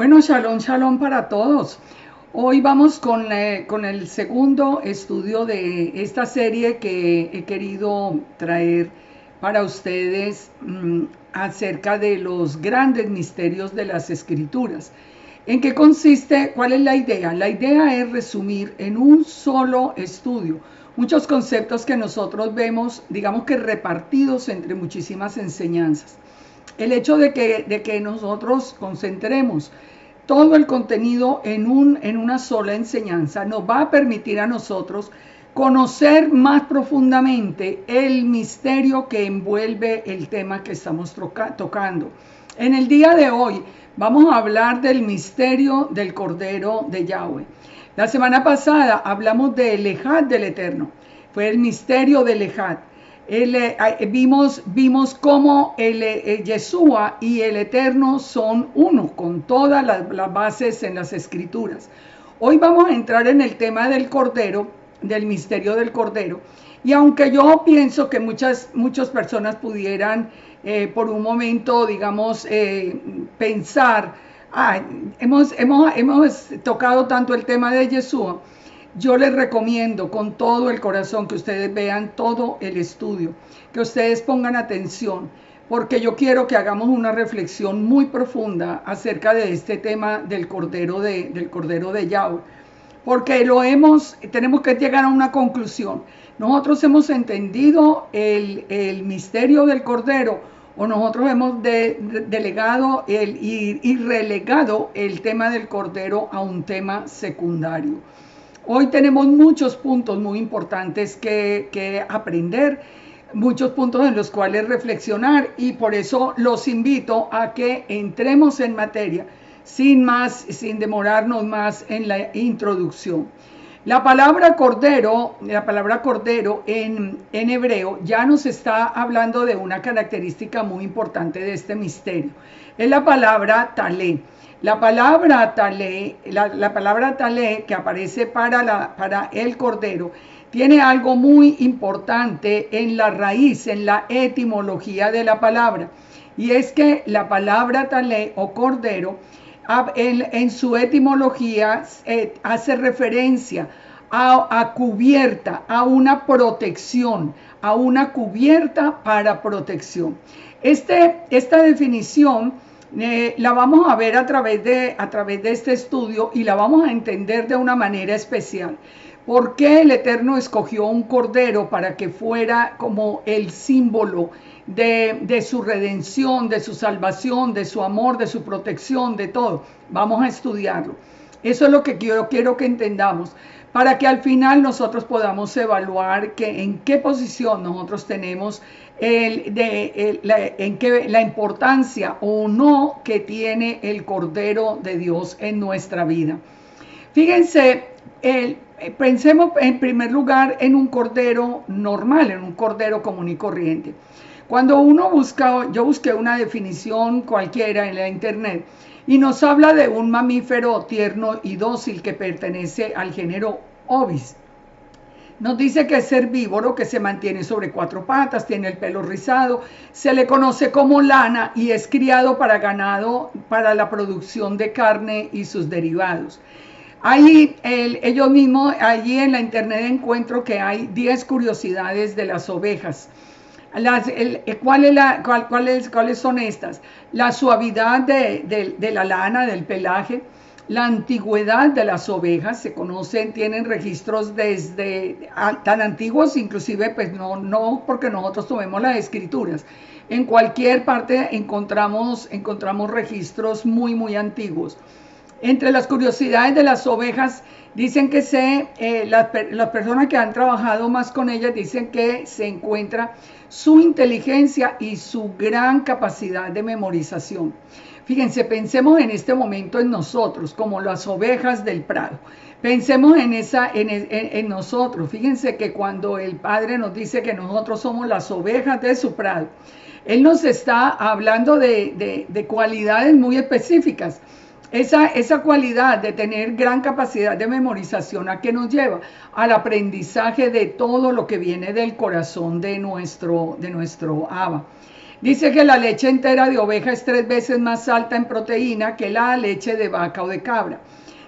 Bueno, shalom, shalom para todos. Hoy vamos con el segundo estudio de esta serie que he querido traer para ustedes acerca de los grandes misterios de las Escrituras. ¿En qué consiste? ¿Cuál es la idea? La idea es resumir en un solo estudio muchos conceptos que nosotros vemos, digamos que repartidos entre muchísimas enseñanzas. El hecho de que nosotros concentremos todo el contenido en una sola enseñanza nos va a permitir a nosotros conocer más profundamente el misterio que envuelve el tema que estamos tocando. En el día de hoy vamos a hablar del misterio del Cordero de Yahweh. La semana pasada hablamos del Ejad del Eterno, fue el misterio del Ejad. Vimos cómo Yeshua y el Eterno son uno, con todas las bases en las Escrituras. Hoy vamos a entrar en el tema del Cordero, del misterio del Cordero. Y aunque yo pienso que muchas personas pudieran por un momento, digamos, pensar, hemos tocado tanto el tema de Yeshua, yo les recomiendo con todo el corazón que ustedes vean todo el estudio, que ustedes pongan atención, porque yo quiero que hagamos una reflexión muy profunda acerca de este tema del Cordero de Yahweh, porque tenemos que llegar a una conclusión. Nosotros hemos entendido el misterio del Cordero, o nosotros hemos delegado y relegado el tema del Cordero a un tema secundario. Hoy tenemos muchos puntos muy importantes que aprender, muchos puntos en los cuales reflexionar, y por eso los invito a que entremos en materia sin demorarnos más en la introducción. La palabra cordero en hebreo ya nos está hablando de una característica muy importante de este misterio. Es la palabra talé. La palabra talé que aparece para el cordero tiene algo muy importante en la raíz, en la etimología de la palabra. Y es que la palabra talé o cordero en su etimología hace referencia a cubierta, a una protección, a una cubierta para protección. Esta definición la vamos a ver a través de este estudio, y la vamos a entender de una manera especial. ¿Por qué el Eterno escogió un cordero para que fuera como el símbolo de su redención, de su salvación, de su amor, de su protección, de todo? Vamos a estudiarlo. Eso es lo que yo quiero que entendamos, para que al final nosotros podamos evaluar en qué posición nosotros tenemos la importancia o no que tiene el Cordero de Dios en nuestra vida. Fíjense, pensemos en primer lugar en un cordero normal, en un cordero común y corriente. Cuando yo busqué una definición cualquiera en la internet, y nos habla de un mamífero tierno y dócil que pertenece al género Ovis. Nos dice que es herbívoro, que se mantiene sobre 4 patas, tiene el pelo rizado, se le conoce como lana y es criado para ganado, para la producción de carne y sus derivados. Allí en la internet encuentro que hay 10 curiosidades de las ovejas. ¿Cuáles son estas? La suavidad de la lana, del pelaje, la antigüedad de las ovejas, se conocen, tienen registros desde tan antiguos, inclusive pues no porque nosotros tomemos las escrituras. En cualquier parte encontramos registros muy antiguos. Entre las curiosidades de las ovejas, dicen que las personas que han trabajado más con ellas dicen que se encuentra su inteligencia y su gran capacidad de memorización. Fíjense, pensemos en este momento en nosotros, como las ovejas del prado. Pensemos en nosotros. Fíjense que cuando el Padre nos dice que nosotros somos las ovejas de su prado, Él nos está hablando de cualidades muy específicas. Esa cualidad de tener gran capacidad de memorización, ¿a qué nos lleva? Al aprendizaje de todo lo que viene del corazón de nuestro Abba. Dice que la leche entera de oveja es 3 veces más alta en proteína que la leche de vaca o de cabra,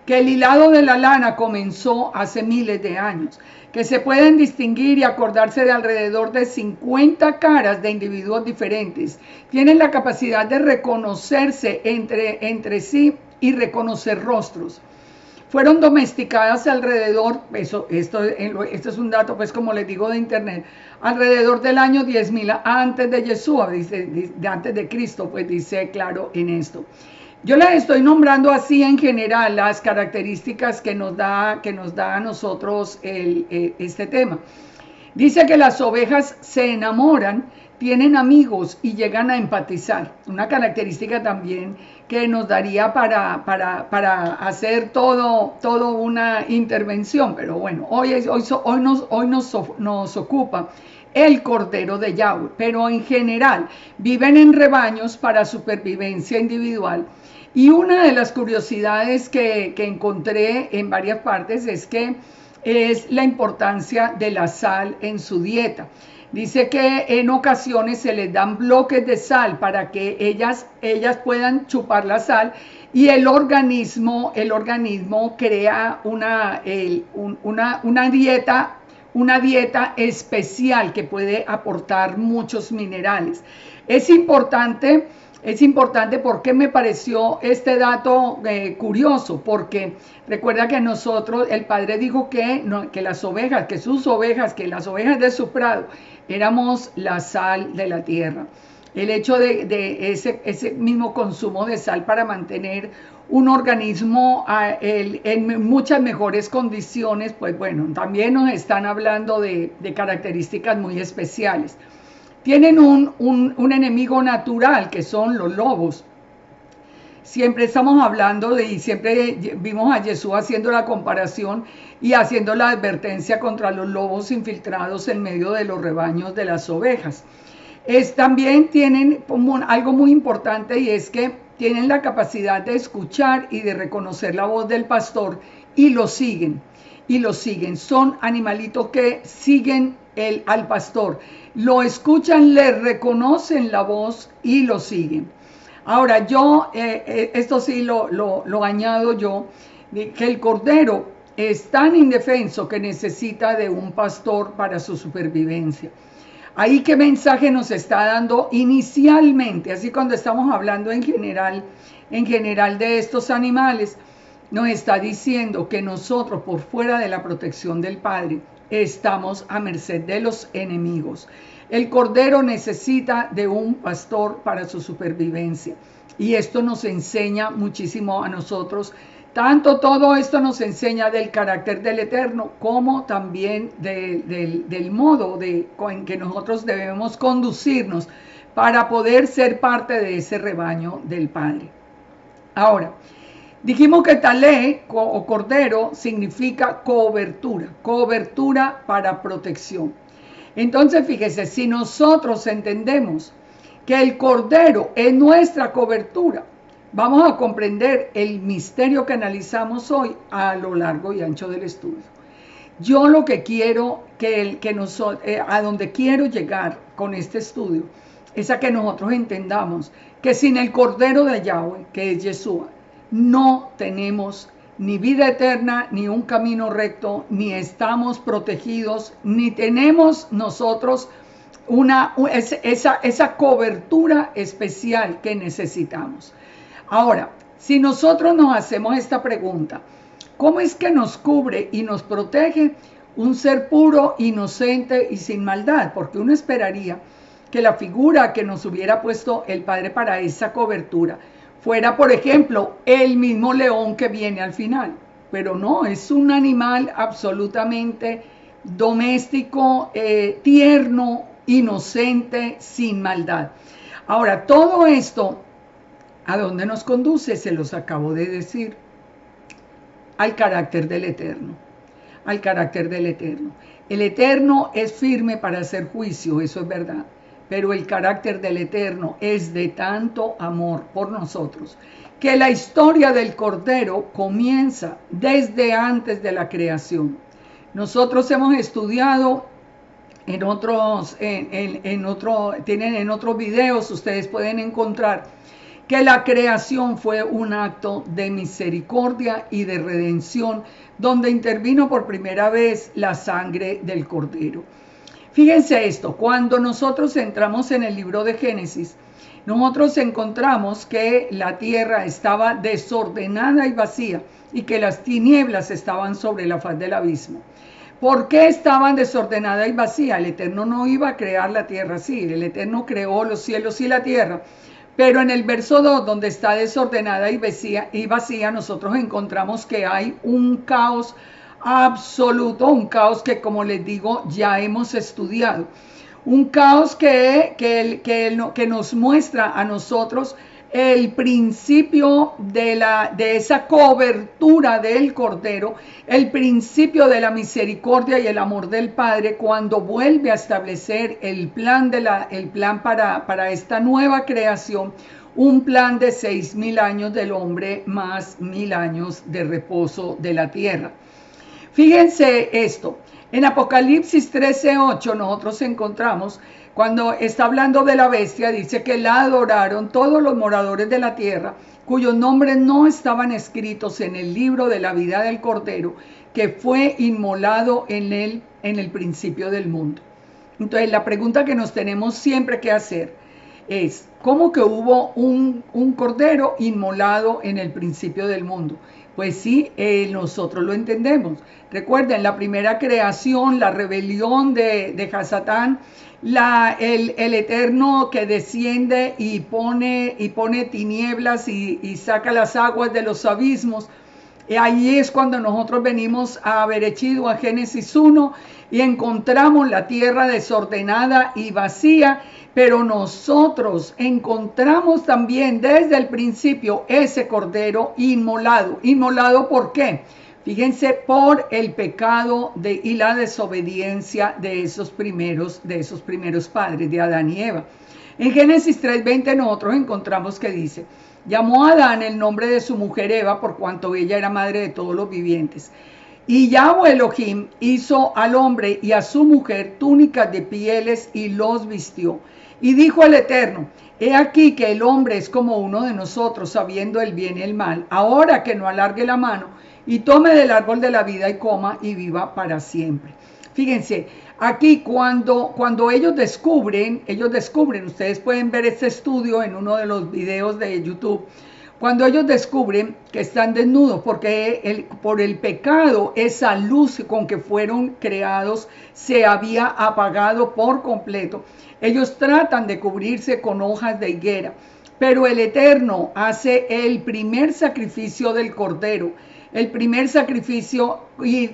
que el hilado de la lana comenzó hace miles de años, que se pueden distinguir y acordarse de alrededor de 50 caras de individuos diferentes, tienen la capacidad de reconocerse entre sí y reconocer rostros. Fueron domesticadas alrededor, esto es un dato pues como les digo de internet, alrededor del año 10.000 antes de Yeshua, antes de Cristo, pues dice claro en esto. Yo les estoy nombrando así en general las características que nos da a nosotros este tema. Dice que las ovejas se enamoran, tienen amigos y llegan a empatizar. Una característica también que nos daría para hacer todo una intervención. Pero bueno, hoy nos ocupa el Cordero de Yahweh. Pero en general viven en rebaños para supervivencia individual. Y una de las curiosidades que encontré en varias partes es que es la importancia de la sal en su dieta. Dice que en ocasiones se les dan bloques de sal para que ellas puedan chupar la sal y el organismo crea una dieta especial que puede aportar muchos minerales. Es importante porque me pareció este dato curioso, porque recuerda que nosotros, el Padre dijo que las ovejas de su prado, éramos la sal de la tierra. El hecho de ese mismo consumo de sal para mantener un organismo en muchas mejores condiciones, pues bueno, también nos están hablando de características muy especiales. Tienen un enemigo natural que son los lobos. Siempre estamos hablando y siempre vimos a Jesús haciendo la comparación y haciendo la advertencia contra los lobos infiltrados en medio de los rebaños de las ovejas. También tienen algo muy importante, y es que tienen la capacidad de escuchar y de reconocer la voz del pastor y lo siguen. Son animalitos que siguen al pastor, lo escuchan, le reconocen la voz y lo siguen. Ahora yo, esto sí lo añado yo, que el cordero es tan indefenso que necesita de un pastor para su supervivencia. Ahí qué mensaje nos está dando inicialmente, así cuando estamos hablando en general de estos animales, nos está diciendo que nosotros, por fuera de la protección del Padre, estamos a merced de los enemigos. El cordero necesita de un pastor para su supervivencia, y esto nos enseña muchísimo a nosotros. Todo esto nos enseña del carácter del Eterno, como también del modo en que nosotros debemos conducirnos para poder ser parte de ese rebaño del Padre. Ahora, dijimos que talé o cordero significa cobertura para protección. Entonces, fíjese, si nosotros entendemos que el cordero es nuestra cobertura, vamos a comprender el misterio que analizamos hoy a lo largo y ancho del estudio. Yo lo que quiero, a donde quiero llegar con este estudio, es a que nosotros entendamos que sin el Cordero de Yahweh, que es Yeshua, no tenemos ni vida eterna, ni un camino recto, ni estamos protegidos, ni tenemos nosotros esa cobertura especial que necesitamos. Ahora, si nosotros nos hacemos esta pregunta, ¿cómo es que nos cubre y nos protege un ser puro, inocente y sin maldad? Porque uno esperaría que la figura que nos hubiera puesto el Padre para esa cobertura fuera, por ejemplo, el mismo león que viene al final. Pero no, es un animal absolutamente doméstico, tierno, inocente, sin maldad. Ahora, todo esto, ¿a dónde nos conduce? Se los acabo de decir. Al carácter del Eterno. Al carácter del Eterno. El Eterno es firme para hacer juicio, eso es verdad. Pero el carácter del Eterno es de tanto amor por nosotros, que la historia del Cordero comienza desde antes de la creación. Nosotros hemos estudiado tienen en otros videos, ustedes pueden encontrar que la creación fue un acto de misericordia y de redención, donde intervino por primera vez la sangre del Cordero. Fíjense esto, cuando nosotros entramos en el libro de Génesis, nosotros encontramos que la tierra estaba desordenada y vacía y que las tinieblas estaban sobre la faz del abismo. ¿Por qué estaban desordenadas y vacías? El Eterno no iba a crear la tierra así, el Eterno creó los cielos y la tierra. Pero en el verso 2, donde está desordenada y vacía, nosotros encontramos que hay un caos absoluto, un caos que, como les digo, ya hemos estudiado. Un caos que nos muestra a nosotros el principio de esa cobertura del Cordero, el principio de la misericordia y el amor del Padre cuando vuelve a establecer el plan para esta nueva creación, un plan de 6.000 años del hombre más 1.000 años de reposo de la tierra. Fíjense esto, en Apocalipsis 13:8 nosotros encontramos, cuando está hablando de la bestia, dice que la adoraron todos los moradores de la tierra, cuyos nombres no estaban escritos en el libro de la vida del Cordero, que fue inmolado en el principio del mundo. Entonces la pregunta que nos tenemos siempre que hacer es, ¿cómo que hubo un Cordero inmolado en el principio del mundo? Pues sí, nosotros lo entendemos. Recuerden, la primera creación, la rebelión de Hasatán, el Eterno que desciende y pone tinieblas y saca las aguas de los abismos. Y ahí es cuando nosotros venimos a Bereshit, a Génesis 1, y encontramos la tierra desordenada y vacía, pero nosotros encontramos también desde el principio ese Cordero inmolado. ¿Inmolado por qué? Fíjense, por el pecado y la desobediencia de esos primeros padres, de Adán y Eva. En Génesis 3:20 nosotros encontramos que dice: llamó a Adán el nombre de su mujer Eva, por cuanto ella era madre de todos los vivientes. Y Yahweh Elohim hizo al hombre y a su mujer túnicas de pieles y los vistió. Y dijo el Eterno: he aquí que el hombre es como uno de nosotros, sabiendo el bien y el mal. Ahora que no alargue la mano y tome del árbol de la vida y coma y viva para siempre. Fíjense, aquí cuando ellos descubren, ustedes pueden ver este estudio en uno de los videos de YouTube, cuando ellos descubren que están desnudos, porque por el pecado esa luz con que fueron creados se había apagado por completo. Ellos tratan de cubrirse con hojas de higuera, pero el Eterno hace el primer sacrificio del Cordero, el primer sacrificio, y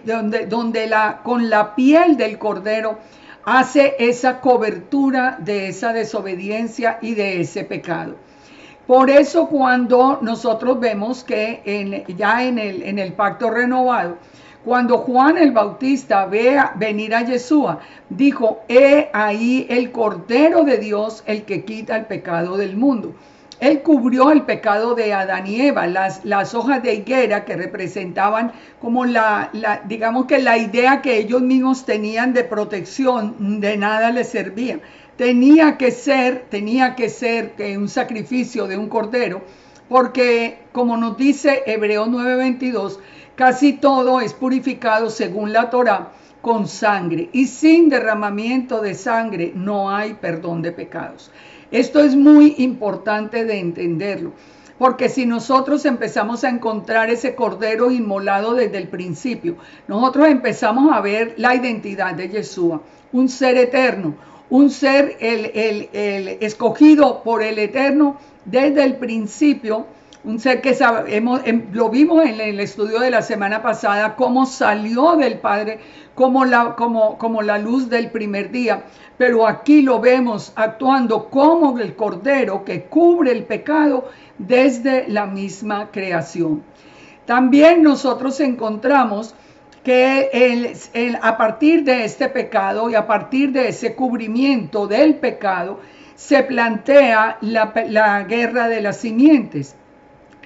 con la piel del Cordero hace esa cobertura de esa desobediencia y de ese pecado. Por eso cuando nosotros vemos que ya en el pacto renovado, cuando Juan el Bautista ve venir a Yeshua, dijo: he ahí el Cordero de Dios, el que quita el pecado del mundo. Él cubrió el pecado de Adán y Eva, las hojas de higuera que representaban como digamos que la idea que ellos mismos tenían de protección, de nada les servía. Tenía que ser un sacrificio de un cordero, porque como nos dice Hebreos 9:22, casi todo es purificado según la Torá con sangre, y sin derramamiento de sangre no hay perdón de pecados. Esto es muy importante de entenderlo, porque si nosotros empezamos a encontrar ese Cordero inmolado desde el principio, nosotros empezamos a ver la identidad de Yeshua, un ser eterno, un ser escogido por el Eterno desde el principio, un ser que lo vimos en el estudio de la semana pasada, cómo salió del Padre como la luz del primer día, pero aquí lo vemos actuando como el Cordero que cubre el pecado desde la misma creación. También nosotros encontramos que a partir de este pecado y a partir de ese cubrimiento del pecado se plantea la guerra de las simientes.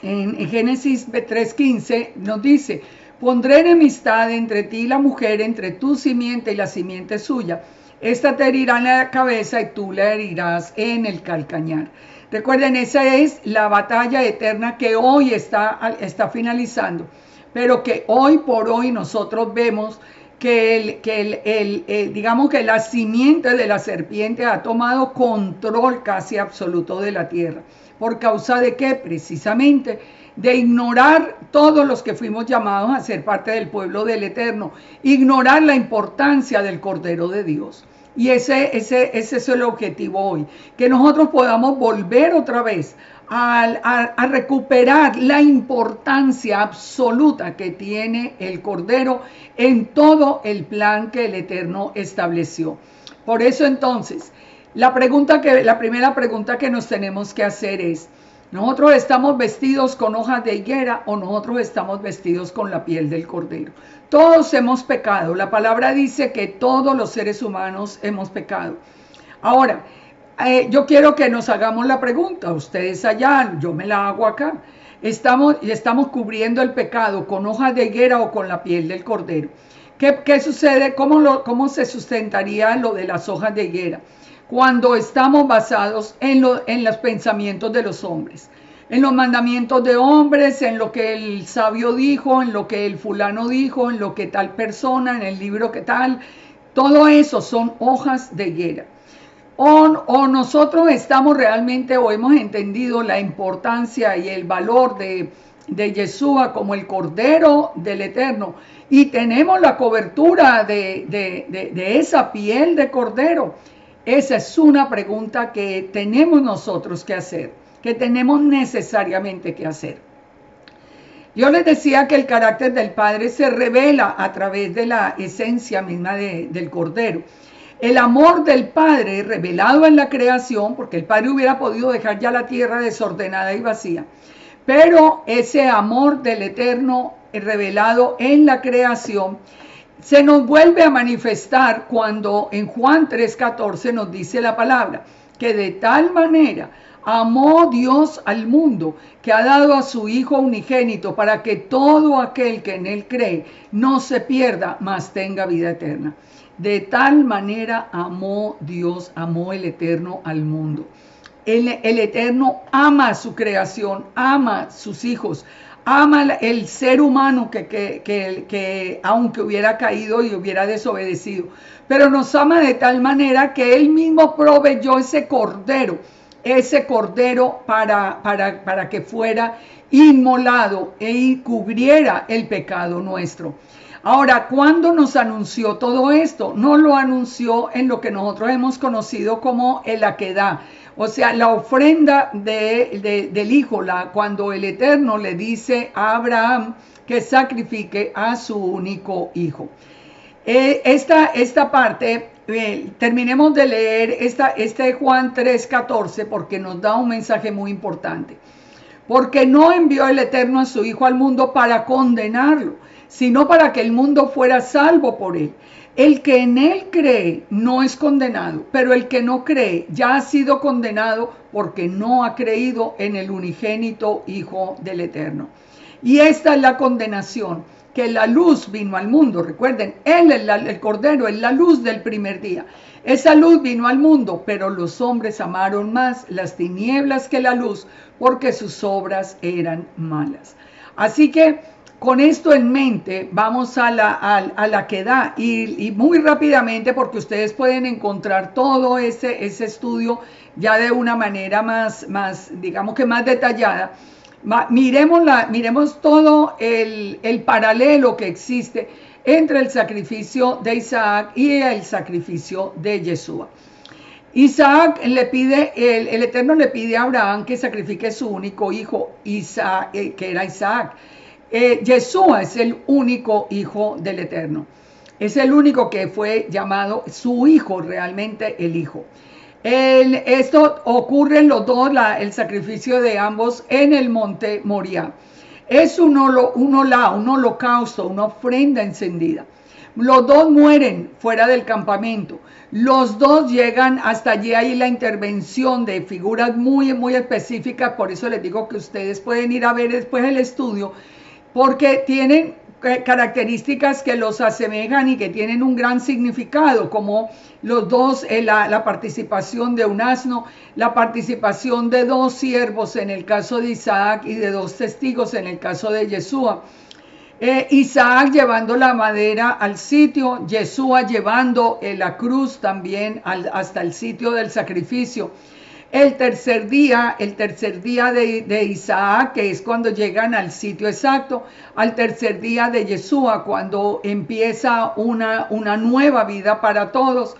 En Génesis 3:15 nos dice: pondré enemistad entre ti y la mujer, entre tu simiente y la simiente suya. esta te herirá en la cabeza y tú la herirás en el calcañar. Recuerden, esa es la batalla eterna que hoy está finalizando, pero que hoy por hoy nosotros vemos digamos que la simiente de la serpiente ha tomado control casi absoluto de la tierra. ¿Por causa de qué? Precisamente de ignorar todos los que fuimos llamados a ser parte del pueblo del Eterno, ignorar la importancia del Cordero de Dios. Y ese es el objetivo hoy, que nosotros podamos volver otra vez a recuperar la importancia absoluta que tiene el Cordero en todo el plan que el Eterno estableció. Por eso entonces, la primera pregunta que nos tenemos que hacer es, ¿nosotros estamos vestidos con hojas de higuera o nosotros estamos vestidos con la piel del Cordero? Todos hemos pecado. La palabra dice que todos los seres humanos hemos pecado. Ahora, yo quiero que nos hagamos la pregunta, ustedes allá, yo me la hago acá. ¿Estamos cubriendo el pecado con hojas de higuera o con la piel del Cordero? ¿Qué sucede? ¿Cómo se sustentaría lo de las hojas de higuera? Cuando estamos basados en los pensamientos de los hombres, en los mandamientos de hombres, en lo que el sabio dijo, en lo que el fulano dijo, en lo que tal persona, en el libro que tal, todo eso son hojas de higuera. O nosotros estamos realmente o hemos entendido la importancia y el valor de Yeshua como el Cordero del Eterno y tenemos la cobertura de esa piel de Cordero. Esa es una pregunta que tenemos nosotros que hacer, que tenemos necesariamente que hacer. Yo les decía que el carácter del Padre se revela a través de la esencia misma del Cordero. El amor del Padre revelado en la creación, porque el Padre hubiera podido dejar ya la tierra desordenada y vacía, pero ese amor del Eterno revelado en la creación se nos vuelve a manifestar cuando en Juan 3:14 nos dice la palabra, que de tal manera amó Dios al mundo, que ha dado a su Hijo unigénito para que todo aquel que en él cree no se pierda, mas tenga vida eterna. De tal manera amó Dios, amó el Eterno al mundo. El Eterno ama su creación, ama sus hijos, ama el ser humano que aunque hubiera caído y hubiera desobedecido, pero nos ama de tal manera que Él mismo proveyó ese cordero para que fuera inmolado y cubriera el pecado nuestro. Ahora, ¿cuándo nos anunció todo esto? No lo anunció en lo que nosotros hemos conocido como el Akedá, o sea, la ofrenda del hijo, cuando el Eterno le dice a Abraham que sacrifique a su único hijo. Esta parte, terminemos de leer este Juan 3:14 porque nos da un mensaje muy importante. Porque no envió el Eterno a su Hijo al mundo para condenarlo, sino para que el mundo fuera salvo por él. El que en él cree no es condenado, pero el que no cree ya ha sido condenado porque no ha creído en el unigénito Hijo del Eterno. Y esta es la condenación, que la luz vino al mundo. Recuerden, él, el Cordero, es la luz del primer día. Esa luz vino al mundo, pero los hombres amaron más las tinieblas que la luz, porque sus obras eran malas. Así que con esto en mente vamos a la Kedá y muy rápidamente, porque ustedes pueden encontrar todo ese estudio ya de una manera más digamos que más detallada. Miremos todo el paralelo que existe entre el sacrificio de Isaac y el sacrificio de Yeshua. Isaac el Eterno le pide a Abraham que sacrifique su único hijo, Isaac, que era Isaac. Yeshua es el único hijo del Eterno. Es el único que fue llamado su hijo, realmente el hijo. Esto ocurre en los dos, el sacrificio de ambos en el monte Moriah. Es un holocausto, una ofrenda encendida. Los dos mueren fuera del campamento. Los dos llegan hasta allí. Hay la intervención de figuras muy, muy específicas. Por eso les digo que ustedes pueden ir a ver después el estudio, porque tienen características que los asemejan y que tienen un gran significado, como los dos, la participación de un asno, la participación de dos siervos en el caso de Isaac y de dos testigos en el caso de Yeshua. Isaac llevando la madera al sitio, Yeshua llevando la cruz también hasta el sitio del sacrificio. El tercer día de Isaac, que es cuando llegan al sitio exacto, al tercer día de Yeshua, cuando empieza una nueva vida para todos.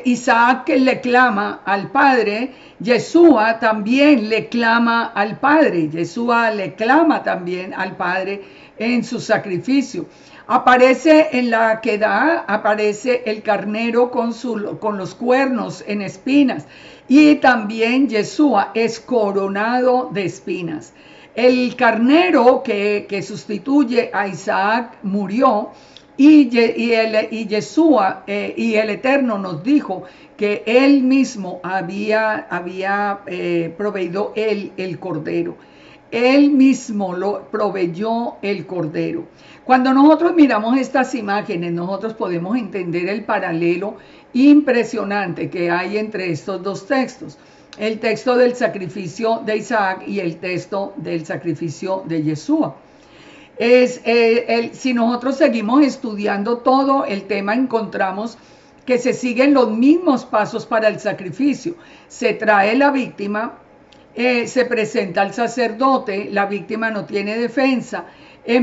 Isaac le clama al Padre, Yeshua también le clama al Padre, Yeshua le clama también al Padre en su sacrificio. Aparece en la Quedá, aparece el carnero con los cuernos en espinas, y también Yeshua es coronado de espinas. El carnero que sustituye a Isaac murió, y Yeshua y el Eterno nos dijo que él mismo había proveído el cordero. Él mismo lo proveyó el cordero. Cuando nosotros miramos estas imágenes, nosotros podemos entender el paralelo impresionante que hay entre estos dos textos. El texto del sacrificio de Isaac y el texto del sacrificio de Yeshua. Si nosotros seguimos estudiando todo el tema, encontramos que se siguen los mismos pasos para el sacrificio. Se trae la víctima, se presenta al sacerdote, la víctima no tiene defensa, se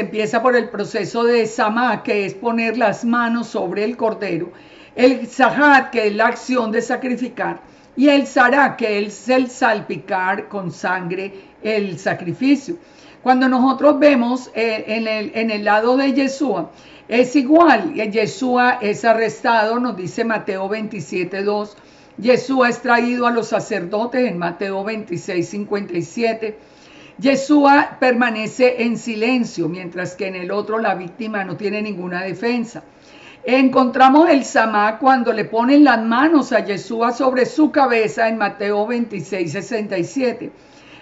empieza por el proceso de samá, que es poner las manos sobre el cordero, el zahat, que es la acción de sacrificar, y el zará, que es el salpicar con sangre el sacrificio. Cuando nosotros vemos en el lado de Yeshua, es igual. Yeshua es arrestado, nos dice Mateo 27:2. Yeshua es traído a los sacerdotes en Mateo 26:57. Yeshua permanece en silencio, mientras que en el otro la víctima no tiene ninguna defensa. Encontramos el samá cuando le ponen las manos a Yeshua sobre su cabeza en Mateo 26:67.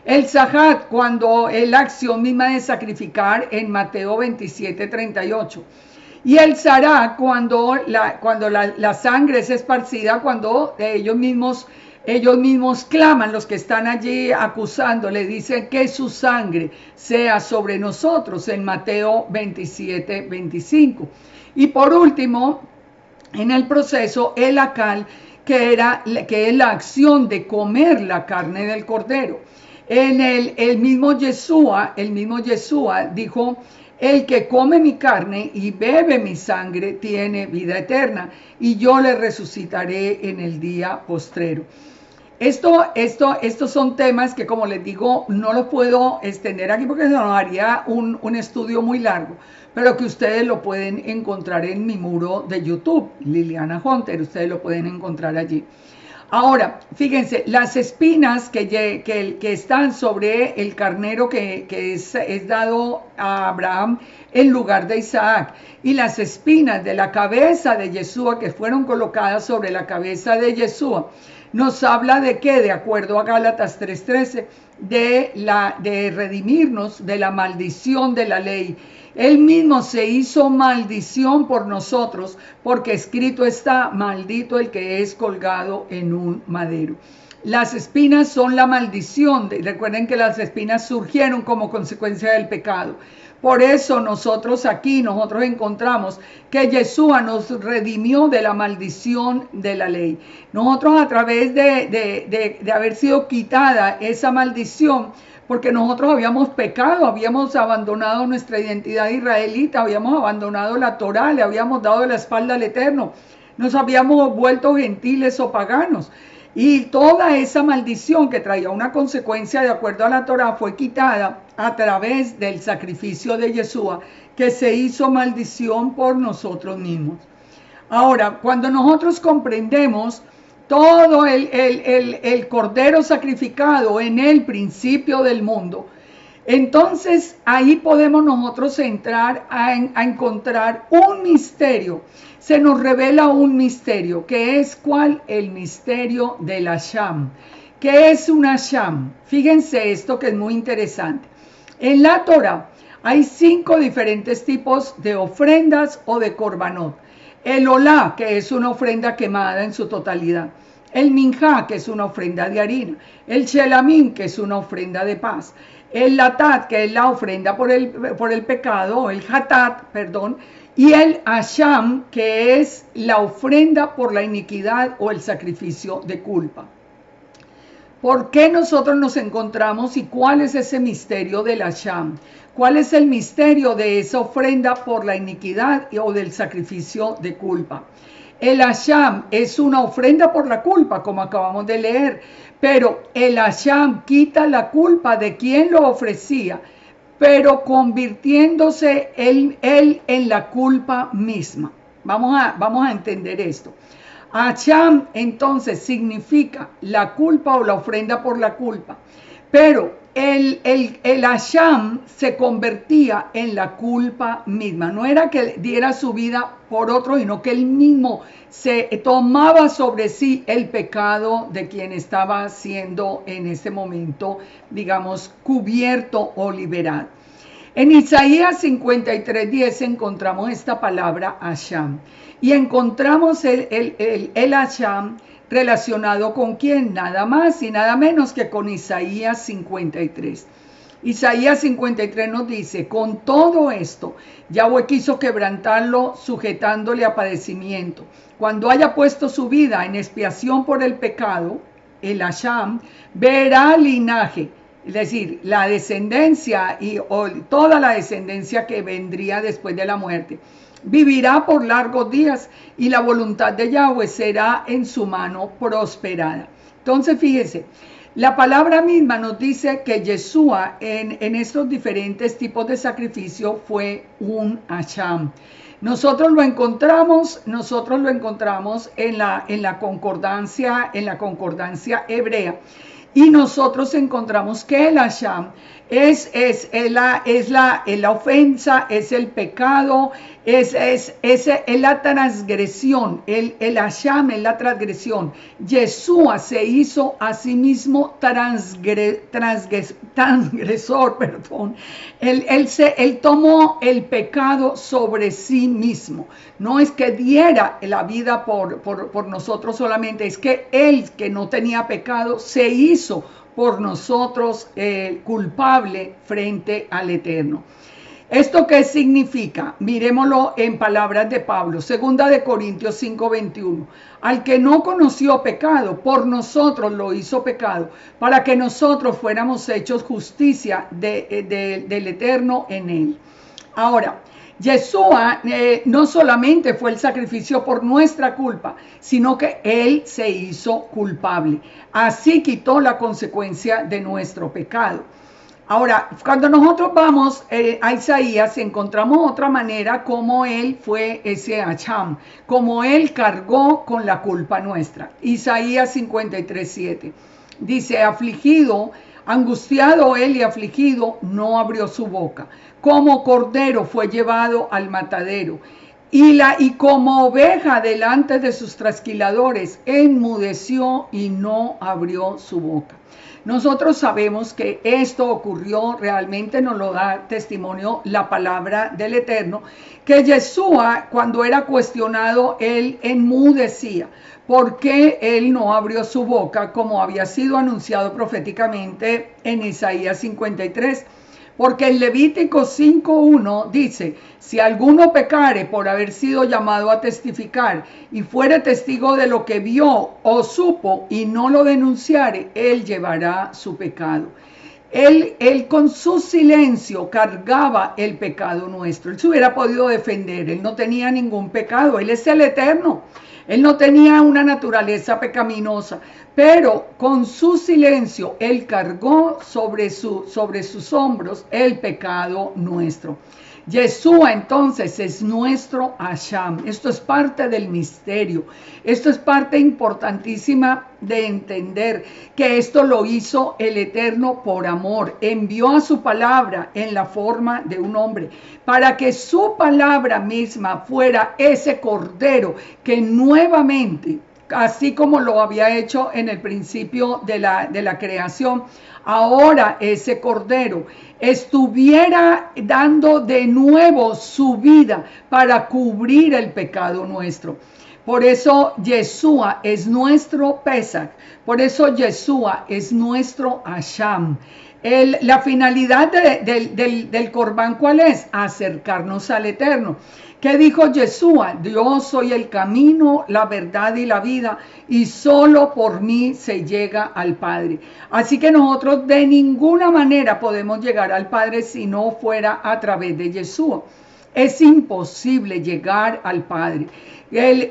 El zahat, cuando es la acción misma de sacrificar en Mateo 27:38. Y el zará, cuando la sangre es esparcida, cuando ellos mismos claman, los que están allí acusando, le dicen que su sangre sea sobre nosotros en Mateo 27:25. Y por último, en el proceso, el acal, que es la acción de comer la carne del cordero. El mismo Yeshua dijo: el que come mi carne y bebe mi sangre tiene vida eterna, y yo le resucitaré en el día postrero. Estos son temas que, como les digo, no los puedo extender aquí porque nos haría un estudio muy largo, pero que ustedes lo pueden encontrar en mi muro de YouTube, Liliana Hunter, ustedes lo pueden encontrar allí. Ahora, fíjense, las espinas que están sobre el carnero que es dado a Abraham en lugar de Isaac, y las espinas de la cabeza de Yeshua que fueron colocadas sobre la cabeza de Yeshua, nos habla de que, de acuerdo a Gálatas 3:13, de redimirnos de la maldición de la ley. Él mismo se hizo maldición por nosotros, porque escrito está: maldito el que es colgado en un madero. Las espinas son la maldición. Recuerden que las espinas surgieron como consecuencia del pecado. Por eso nosotros encontramos que Yeshua nos redimió de la maldición de la ley. Nosotros, a través de haber sido quitada esa maldición, porque nosotros habíamos pecado, habíamos abandonado nuestra identidad israelita, habíamos abandonado la Torá, le habíamos dado la espalda al Eterno, nos habíamos vuelto gentiles o paganos. Y toda esa maldición que traía una consecuencia de acuerdo a la Torá fue quitada a través del sacrificio de Yeshua, que se hizo maldición por nosotros mismos. Ahora, cuando nosotros comprendemos todo el cordero sacrificado en el principio del mundo, entonces ahí podemos nosotros entrar a encontrar un misterio. Se nos revela un misterio, que es ¿cuál? El misterio de la Sham. ¿Qué es una Sham? Fíjense esto, que es muy interesante. En la Torá hay 5 diferentes tipos de ofrendas o de korbanot. El olá, que es una ofrenda quemada en su totalidad. El minjá, que es una ofrenda de harina. El shelamim, que es una ofrenda de paz. El latat, que es la ofrenda por el pecado, el hatat, perdón. Y el asham, que es la ofrenda por la iniquidad o el sacrificio de culpa. ¿Por qué nosotros nos encontramos y cuál es ese misterio del asham? ¿Cuál es el misterio de esa ofrenda por la iniquidad o del sacrificio de culpa? El asham es una ofrenda por la culpa, como acabamos de leer, pero el asham quita la culpa de quien lo ofrecía, pero convirtiéndose él en la culpa misma. Vamos a entender esto. Asham entonces significa la culpa o la ofrenda por la culpa, pero el Asham se convertía en la culpa misma. No era que diera su vida por otro, sino que él mismo se tomaba sobre sí el pecado de quien estaba siendo en ese momento, digamos, cubierto o liberado. En Isaías 53:10 encontramos esta palabra Asham y encontramos el Asham relacionado con quién, nada más y nada menos que con Isaías 53. Isaías 53 nos dice: con todo esto, Yahweh quiso quebrantarlo, sujetándole a padecimiento. Cuando haya puesto su vida en expiación por el pecado, el Asham verá linaje, es decir, la descendencia o toda la descendencia que vendría después de la muerte. Vivirá por largos días y la voluntad de Yahweh será en su mano prosperada. Entonces, fíjese, la palabra misma nos dice que Yeshua en estos diferentes tipos de sacrificio fue un Asham. Nosotros lo encontramos en la concordancia hebrea. Y nosotros encontramos que el Asham es la ofensa, es el pecado, es la transgresión. El Asham es la transgresión. Yeshua se hizo a sí mismo transgresor, perdón. Él tomó el pecado sobre sí mismo. No es que diera la vida por nosotros solamente, es que él, que no tenía pecado, se hizo por nosotros culpable frente al Eterno. ¿Esto qué significa? Miremoslo en palabras de Pablo, 2 Corintios 5:21. Al que no conoció pecado, por nosotros lo hizo pecado, para que nosotros fuéramos hechos justicia del Eterno en él. Ahora, Yeshua no solamente fue el sacrificio por nuestra culpa, sino que él se hizo culpable. Así quitó la consecuencia de nuestro pecado. Ahora, cuando nosotros vamos a Isaías, encontramos otra manera como él fue ese Asham, como él cargó con la culpa nuestra. Isaías 53:7 dice: afligido, angustiado él y afligido, no abrió su boca. Como cordero fue llevado al matadero, y como oveja delante de sus trasquiladores, enmudeció y no abrió su boca. Nosotros sabemos que esto ocurrió, realmente nos lo da testimonio la palabra del Eterno, que Yeshua, cuando era cuestionado, él enmudecía. ¿Por qué él no abrió su boca, como había sido anunciado proféticamente en Isaías 53? Porque en Levítico 5:1 dice: si alguno pecare por haber sido llamado a testificar y fuere testigo de lo que vio o supo y no lo denunciare, él llevará su pecado. Él con su silencio cargaba el pecado nuestro. Él se hubiera podido defender, él no tenía ningún pecado, él es el Eterno. Él no tenía una naturaleza pecaminosa, pero con su silencio él cargó sobre sus hombros el pecado nuestro. Yeshua entonces es nuestro Asham. Esto es parte del misterio. Esto es parte importantísima de entender que esto lo hizo el Eterno por amor. Envió a su palabra en la forma de un hombre para que su palabra misma fuera ese cordero que nuevamente así como lo había hecho en el principio de la creación, ahora ese Cordero estuviera dando de nuevo su vida para cubrir el pecado nuestro. Por eso Yeshua es nuestro Pesach, por eso Yeshua es nuestro Asham. La finalidad del Corbán, ¿cuál es? Acercarnos al Eterno. ¿Qué dijo Yeshua? Yo soy el camino, la verdad y la vida, y solo por mí se llega al Padre. Así que nosotros de ninguna manera podemos llegar al Padre si no fuera a través de Yeshua. Es imposible llegar al Padre.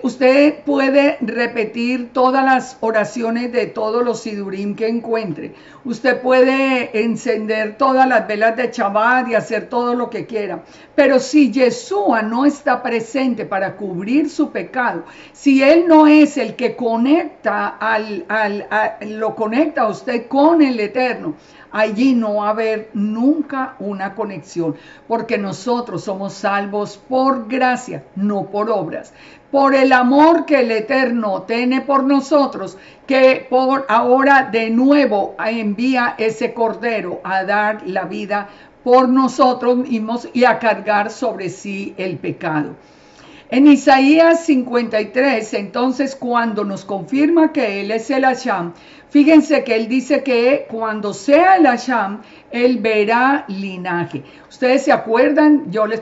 Usted puede repetir todas las oraciones de todos los sidurim que encuentre. Usted puede encender todas las velas de Shabbat y hacer todo lo que quiera. Pero si Yeshua no está presente para cubrir su pecado, si Él no es el que conecta lo conecta a usted con el Eterno, allí no va a haber nunca una conexión, porque nosotros somos salvos por gracia, no por obras. Por el amor que el Eterno tiene por nosotros, que por ahora de nuevo envía ese Cordero a dar la vida por nosotros mismos y a cargar sobre sí el pecado. En Isaías 53, entonces, cuando nos confirma que Él es el Asham, fíjense que Él dice que cuando sea el Asham, Él verá linaje. Ustedes se acuerdan, yo les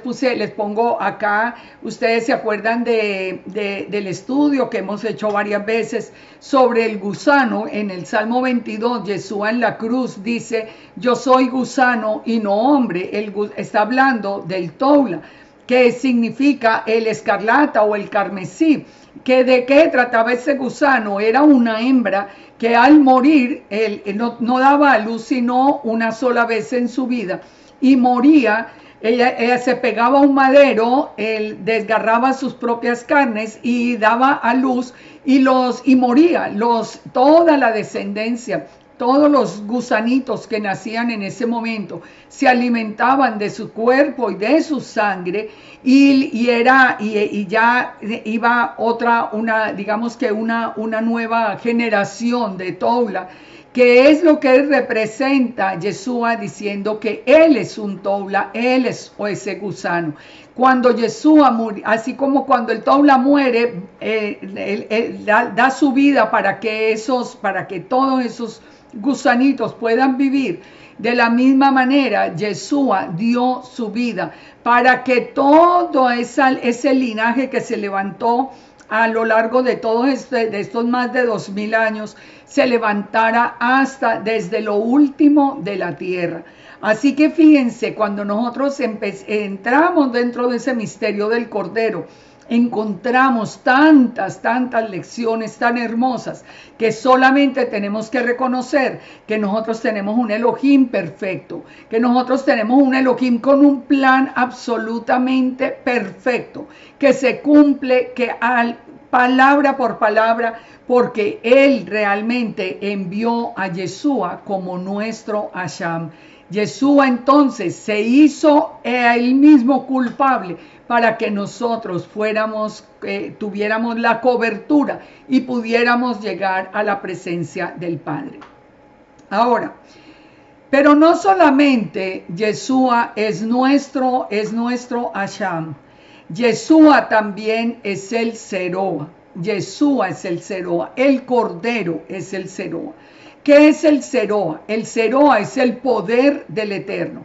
pongo acá, ustedes se acuerdan del estudio que hemos hecho varias veces sobre el gusano. En el Salmo 22, Yeshua en la cruz dice, yo soy gusano y no hombre. Él está hablando del Toula, que significa el escarlata o el carmesí. Que ¿de qué trataba ese gusano? Era una hembra que al morir no daba a luz sino una sola vez en su vida y moría. Ella se pegaba a un madero, desgarraba sus propias carnes y daba a luz y moría. Toda la descendencia, todos los gusanitos que nacían en ese momento se alimentaban de su cuerpo y de su sangre y ya iba digamos que una nueva generación de Toula, que es lo que él representa, Yeshua, diciendo que él es un Toula, él es ese gusano. Cuando Yeshua murió, así como cuando el Toula muere, él da su vida para que todos esos gusanitos puedan vivir. De la misma manera, Yeshua dio su vida para que todo ese linaje que se levantó a lo largo de estos más de 2000 años, se levantara hasta desde lo último de la tierra. Así que fíjense, cuando nosotros entramos dentro de ese misterio del Cordero, encontramos tantas lecciones tan hermosas que solamente tenemos que reconocer que nosotros tenemos un Elohim perfecto, que nosotros tenemos un Elohim con un plan absolutamente perfecto, que se cumple, palabra por palabra, porque Él realmente envió a Yeshua como nuestro Asham. Yeshua entonces se hizo él mismo culpable para que nosotros tuviéramos la cobertura y pudiéramos llegar a la presencia del Padre. Ahora, pero no solamente Yeshua es nuestro Asham, Yeshua también es el Zeroa. Yeshua es el Zeroa, el Cordero es el Zeroa. ¿Qué es el Zeroa? El Zeroa es el poder del Eterno.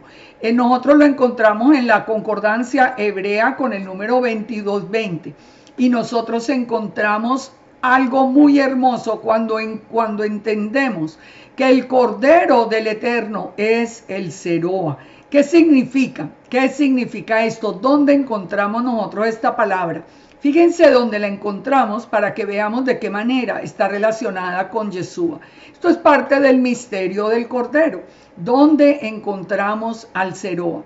Nosotros lo encontramos en la concordancia hebrea con el número 2220. Y nosotros encontramos algo muy hermoso cuando entendemos que el Cordero del Eterno es el Zeroa. ¿Qué significa? ¿Qué significa esto? ¿Dónde encontramos nosotros esta palabra? Fíjense dónde la encontramos para que veamos de qué manera está relacionada con Yeshua. Esto es parte del misterio del Cordero, donde encontramos al Zeroa.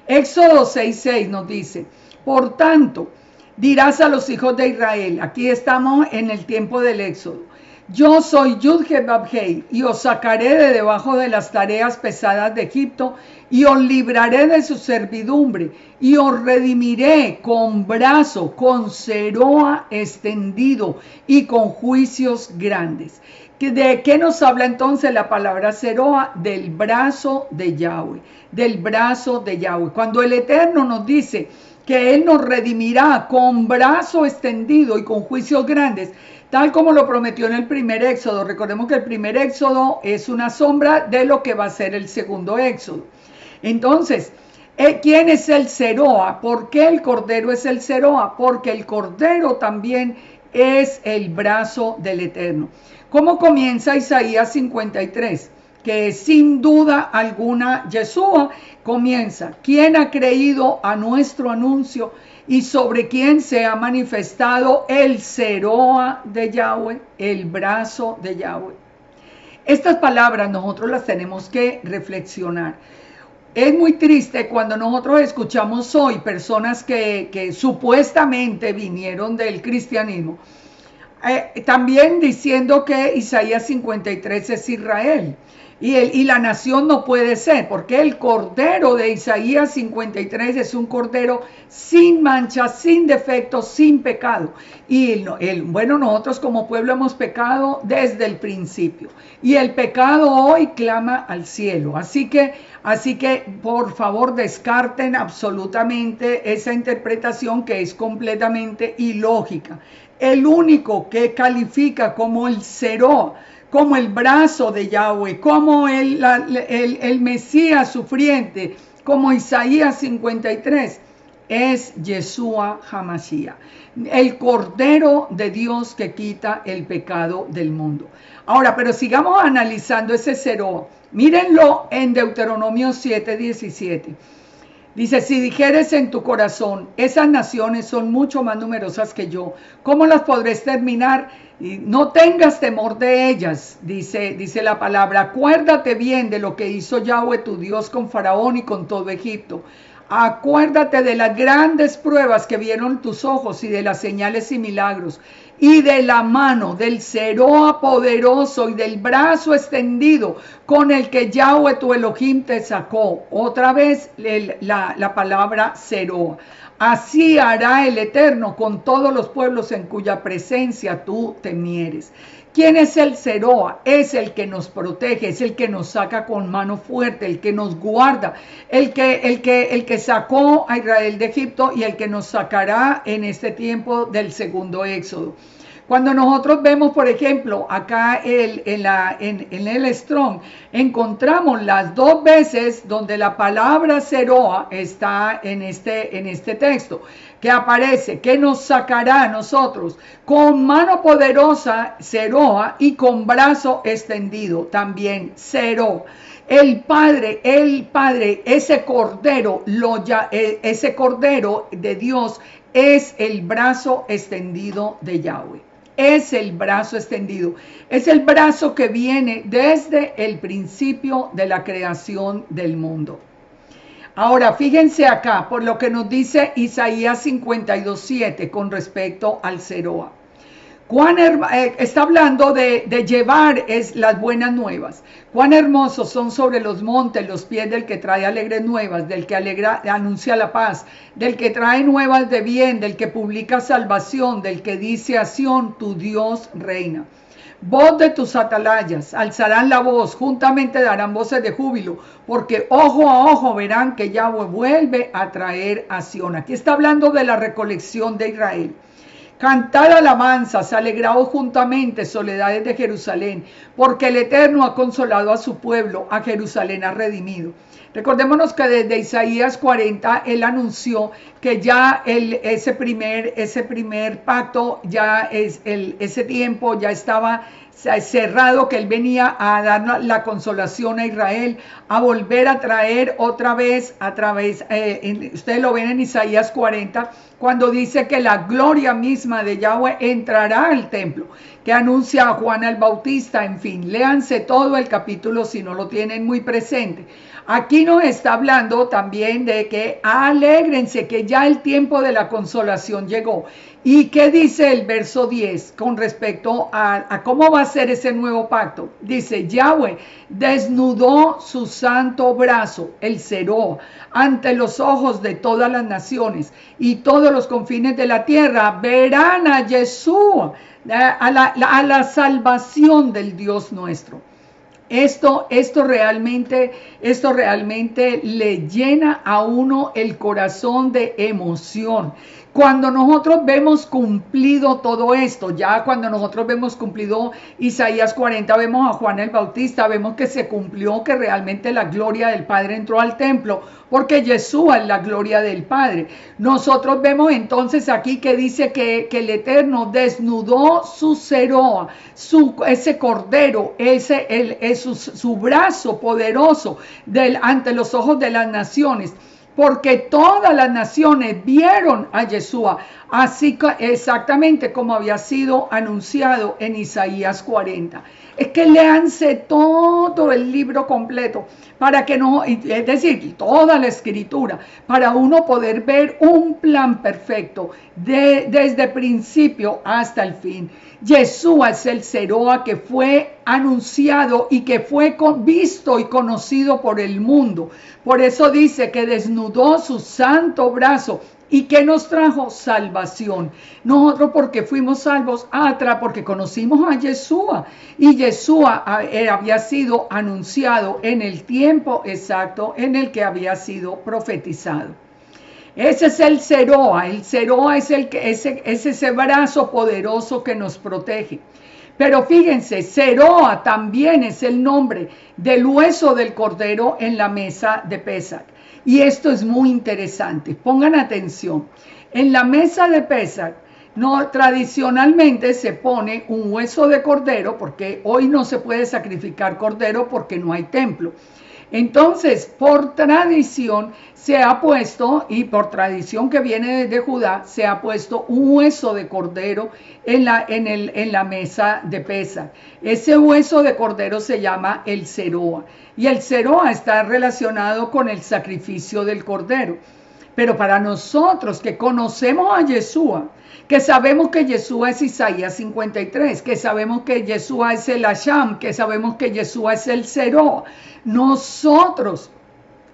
Éxodo 6:6 nos dice, por tanto, dirás a los hijos de Israel, aquí estamos en el tiempo del Éxodo, Yo soy Yud-Heh-Vab-Hei, y os sacaré de debajo de las tareas pesadas de Egipto, y os libraré de su servidumbre, y os redimiré con brazo, con ceroa extendido, y con juicios grandes. ¿De qué nos habla entonces la palabra ceroa? Del brazo de Yahweh, del brazo de Yahweh. Cuando el Eterno nos dice que Él nos redimirá con brazo extendido y con juicios grandes, tal como lo prometió en el primer éxodo. Recordemos que el primer éxodo es una sombra de lo que va a ser el segundo éxodo. Entonces, ¿quién es el Ceroa? ¿Por qué el Cordero es el Ceroa? Porque el Cordero también es el brazo del Eterno. ¿Cómo comienza Isaías 53? Que sin duda alguna Yeshua comienza. ¿Quién ha creído a nuestro anuncio y sobre quién se ha manifestado el Ceroa de Yahweh, el brazo de Yahweh? Estas palabras nosotros las tenemos que reflexionar. Es muy triste cuando nosotros escuchamos hoy personas que supuestamente vinieron del cristianismo, también diciendo que Isaías 53 es Israel. Y la nación no puede ser, porque el cordero de Isaías 53 es un cordero sin mancha, sin defecto, sin pecado. Y bueno, nosotros como pueblo hemos pecado desde el principio. Y el pecado hoy clama al cielo. Así que por favor descarten absolutamente esa interpretación que es completamente ilógica. El único que califica como el Ceroa, como el brazo de Yahweh, como el Mesías sufriente, como Isaías 53, es Yeshua HaMashiach, el Cordero de Dios que quita el pecado del mundo. Ahora, pero sigamos analizando ese Ceroa. Mírenlo en Deuteronomio 7:17. Dice, si dijeres en tu corazón, esas naciones son mucho más numerosas que yo, ¿cómo las podré exterminar? No tengas temor de ellas, dice la palabra. Acuérdate bien de lo que hizo Yahweh tu Dios con Faraón y con todo Egipto. Acuérdate de las grandes pruebas que vieron tus ojos y de las señales y milagros, y de la mano del Ceroa poderoso y del brazo extendido con el que Yahweh tu Elohim te sacó. Otra vez la palabra Ceroa. Así hará el Eterno con todos los pueblos en cuya presencia tú temieres. ¿Quién es el Ceroa? Es el que nos protege, es el que nos saca con mano fuerte, el que nos guarda, el que sacó a Israel de Egipto y el que nos sacará en este tiempo del segundo éxodo. Cuando nosotros vemos, por ejemplo, acá en el Strong, encontramos las dos veces donde la palabra Ceroa está en este texto, que aparece, que nos sacará a nosotros con mano poderosa, Ceroa, y con brazo extendido, también Ceroa. El Padre, ese cordero de Dios es el brazo extendido de Yahweh. Es el brazo extendido. Es el brazo que viene desde el principio de la creación del mundo. Ahora, fíjense acá, por lo que nos dice Isaías 52:7 con respecto al Ceroa. Está hablando de llevar las buenas nuevas. Cuán hermosos son sobre los montes los pies del que trae alegres nuevas, del que anuncia la paz, del que trae nuevas de bien, del que publica salvación, del que dice a Sión, tu Dios reina. Voz de tus atalayas, alzarán la voz, juntamente darán voces de júbilo, porque ojo a ojo verán que Yahweh vuelve a traer a Sión. Aquí está hablando de la recolección de Israel. Cantad alabanzas, alegraos juntamente, soledades de Jerusalén, porque el Eterno ha consolado a su pueblo, a Jerusalén ha redimido. Recordémonos que desde Isaías 40 él anunció que ya ese primer pacto, ya ese tiempo ya estaba cerrado, que él venía a dar la consolación a Israel, a volver a traer otra vez ustedes lo ven en Isaías 40, cuando dice que la gloria misma de Yahweh entrará al templo, que anuncia a Juan el Bautista. En fin, léanse todo el capítulo si no lo tienen muy presente. Aquí nos está hablando también de que alégrense, que ya el tiempo de la consolación llegó. ¿Y qué dice el verso 10 con respecto a cómo va a ser ese nuevo pacto? Dice, Yahweh desnudó su santo brazo, el Seró, ante los ojos de todas las naciones, y todos los confines de la tierra verán a Yeshua, a la salvación del Dios nuestro. Esto realmente le llena a uno el corazón de emoción. Cuando nosotros vemos cumplido todo esto, ya cuando nosotros vemos cumplido Isaías 40, vemos a Juan el Bautista, vemos que se cumplió, que realmente la gloria del Padre entró al templo, porque Yeshua es la gloria del Padre. Nosotros vemos entonces aquí que dice que el Eterno desnudó su Seroa, ese cordero, su brazo poderoso ante los ojos de las naciones, porque todas las naciones vieron a Yeshua, así exactamente como había sido anunciado en Isaías 40. Es que léanse todo el libro completo, para que no, es decir, toda la escritura, para uno poder ver un plan perfecto desde principio hasta el fin. Yeshua es el Seroa que fue anunciado y que fue visto y conocido por el mundo. Por eso dice que desnudó su santo brazo. ¿Y qué nos trajo? Salvación. Nosotros porque fuimos salvos, porque conocimos a Yeshua. Y Yeshua había sido anunciado en el tiempo exacto en el que había sido profetizado. Ese es el Seroa. El Seroa es ese brazo poderoso que nos protege. Pero fíjense, Seroa también es el nombre del hueso del cordero en la mesa de Pesach. Y esto es muy interesante. Pongan atención. En la mesa de Pesach, tradicionalmente se pone un hueso de cordero, porque hoy no se puede sacrificar cordero porque no hay templo. Entonces, por tradición se ha puesto, y por tradición que viene desde Judá, se ha puesto un hueso de cordero en la mesa de Pesach. Ese hueso de cordero se llama el Seroa, y el Seroa está relacionado con el sacrificio del cordero. Pero para nosotros que conocemos a Yeshua, que sabemos que Yeshua es Isaías 53, que sabemos que Yeshua es el Hasham, que sabemos que Yeshua es el Seroa, nosotros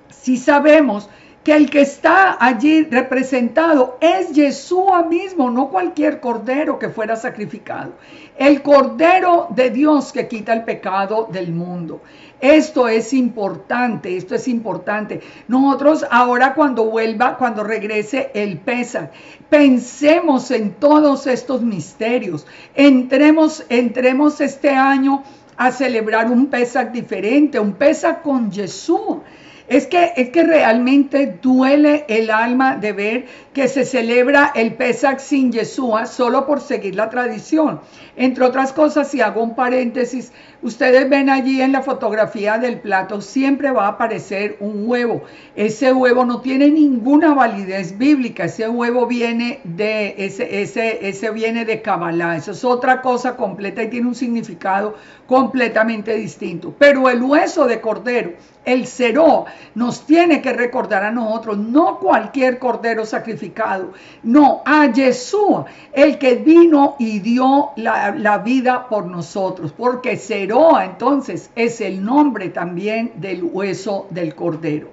sí sabemos que el que está allí representado es Yeshua mismo, no cualquier cordero que fuera sacrificado. El cordero de Dios que quita el pecado del mundo. Esto es importante, esto es importante. Nosotros ahora cuando regrese el Pesach, pensemos en todos estos misterios. Entremos este año a celebrar un Pesach diferente, un Pesach con Yeshua. Es que realmente duele el alma de ver que se celebra el Pesach sin Yeshua solo por seguir la tradición. Entre otras cosas, si hago un paréntesis, ustedes ven allí en la fotografía del plato, siempre va a aparecer un huevo. Ese huevo no tiene ninguna validez bíblica, ese huevo viene viene de Kabbalah, eso es otra cosa completa y tiene un significado completamente distinto. Pero el hueso de cordero, el Seró, nos tiene que recordar a nosotros, no cualquier cordero sacrificado, no, a Yeshua, el que vino y dio la vida por nosotros, porque Seroa entonces es el nombre también del hueso del cordero.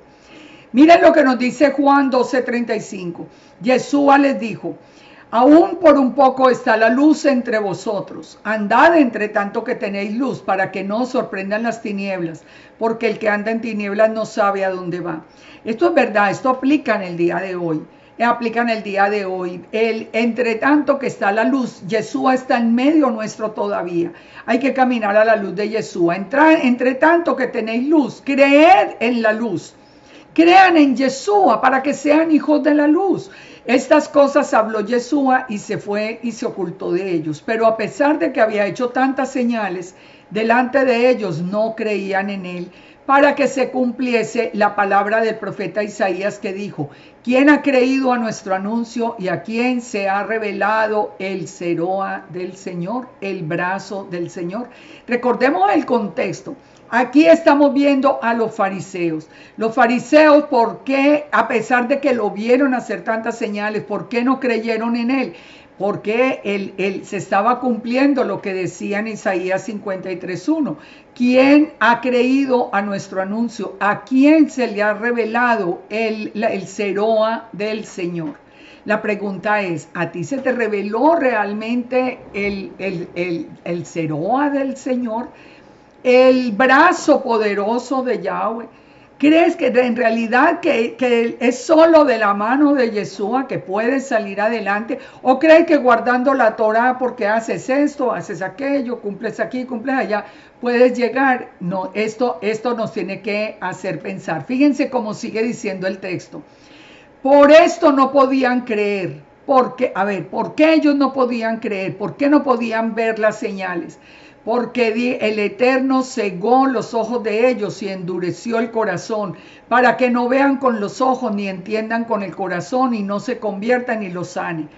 Miren lo que nos dice Juan 12:35. Yeshua les dijo: aún por un poco está la luz entre vosotros. Andad entre tanto que tenéis luz, para que no os sorprendan las tinieblas, porque el que anda en tinieblas no sabe a dónde va. Esto es verdad, esto aplica en el día de hoy. Entre tanto que está la luz, Yeshua está en medio nuestro todavía. Hay que caminar a la luz de Yeshua. Entre tanto que tenéis luz, creed en la luz. Crean en Yeshua para que sean hijos de la luz. Estas cosas habló Yeshua y se fue y se ocultó de ellos. Pero a pesar de que había hecho tantas señales delante de ellos, no creían en él, para que se cumpliese la palabra del profeta Isaías que dijo: ¿quién ha creído a nuestro anuncio y a quién se ha revelado el Seroa del Señor, el brazo del Señor? Recordemos el contexto. Aquí estamos viendo a los fariseos. Los fariseos, ¿por qué, a pesar de que lo vieron hacer tantas señales, por qué no creyeron en él? porque se estaba cumpliendo lo que decía en Isaías 53:1. ¿Quién ha creído a nuestro anuncio? ¿A quién se le ha revelado el Seroa del Señor? La pregunta es, ¿a ti se te reveló realmente el Seroa del Señor? El brazo poderoso de Yahweh. ¿Crees que en realidad que es solo de la mano de Yeshua que puedes salir adelante? ¿O crees que guardando la Torah porque haces esto, haces aquello, cumples aquí, cumples allá, puedes llegar? No, esto nos tiene que hacer pensar. Fíjense cómo sigue diciendo el texto. Por esto no podían creer. Porque, a ver, ¿por qué ellos no podían creer? ¿Por qué no podían ver las señales? Porque el Eterno cegó los ojos de ellos y endureció el corazón, para que no vean con los ojos ni entiendan con el corazón y no se conviertan y los sane.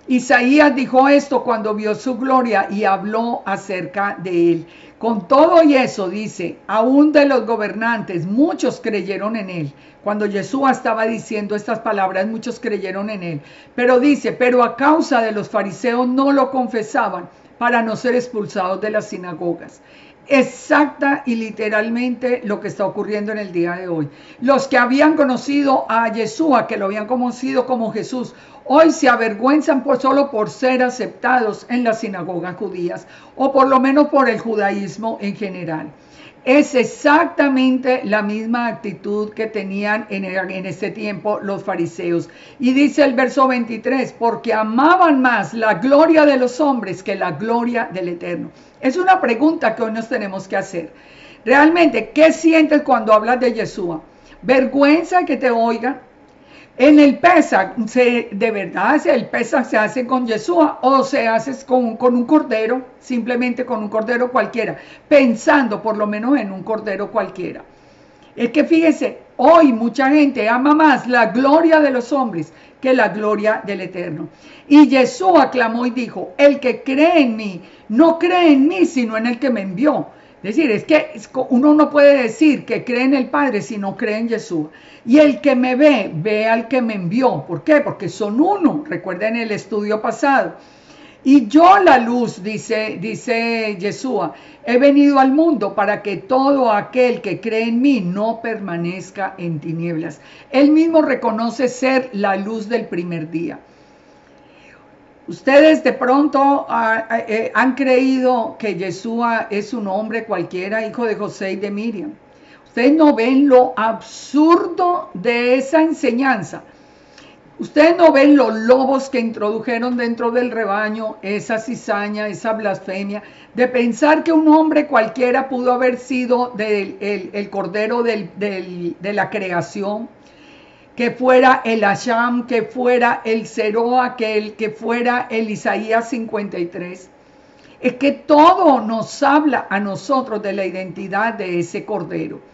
Isaías dijo esto cuando vio su gloria y habló acerca de él. Con todo y eso, dice, aún de los gobernantes, muchos creyeron en él. Cuando Yeshua estaba diciendo estas palabras, muchos creyeron en él. Pero dice, pero a causa de los fariseos no lo confesaban para no ser expulsados de las sinagogas. Exacta y literalmente lo que está ocurriendo en el día de hoy. Los que habían conocido a Yeshua, que lo habían conocido como Jesús, hoy se avergüenzan solo por ser aceptados en las sinagogas judías, o por lo menos por el judaísmo en general. Es exactamente la misma actitud que tenían en este tiempo los fariseos. Y dice el verso 23, porque amaban más la gloria de los hombres que la gloria del Eterno. Es una pregunta que hoy nos tenemos que hacer. Realmente, ¿qué sientes cuando hablas de Yeshua? ¿Vergüenza que te oigan? En el Pesach, de verdad, el Pesach se hace con Yeshua o se hace con un cordero, simplemente con un cordero cualquiera, pensando por lo menos en un cordero cualquiera. Es que fíjese, hoy mucha gente ama más la gloria de los hombres que la gloria del Eterno. Y Yeshua clamó y dijo, el que cree en mí, no cree en mí, sino en el que me envió. Es decir, es que uno no puede decir que cree en el Padre si no cree en Yeshua. Y el que me ve, ve al que me envió. ¿Por qué? Porque son uno. Recuerden el estudio pasado. Y yo la luz, dice Yeshua, he venido al mundo para que todo aquel que cree en mí no permanezca en tinieblas. Él mismo reconoce ser la luz del primer día. Ustedes de pronto han creído que Yeshua es un hombre cualquiera, hijo de José y de Miriam. Ustedes no ven lo absurdo de esa enseñanza. Ustedes no ven los lobos que introdujeron dentro del rebaño, esa cizaña, esa blasfemia, de pensar que un hombre cualquiera pudo haber sido el cordero de la creación, que fuera el Hasham, que fuera el Seroa, que fuera el Isaías 53. Es que todo nos habla a nosotros de la identidad de ese cordero.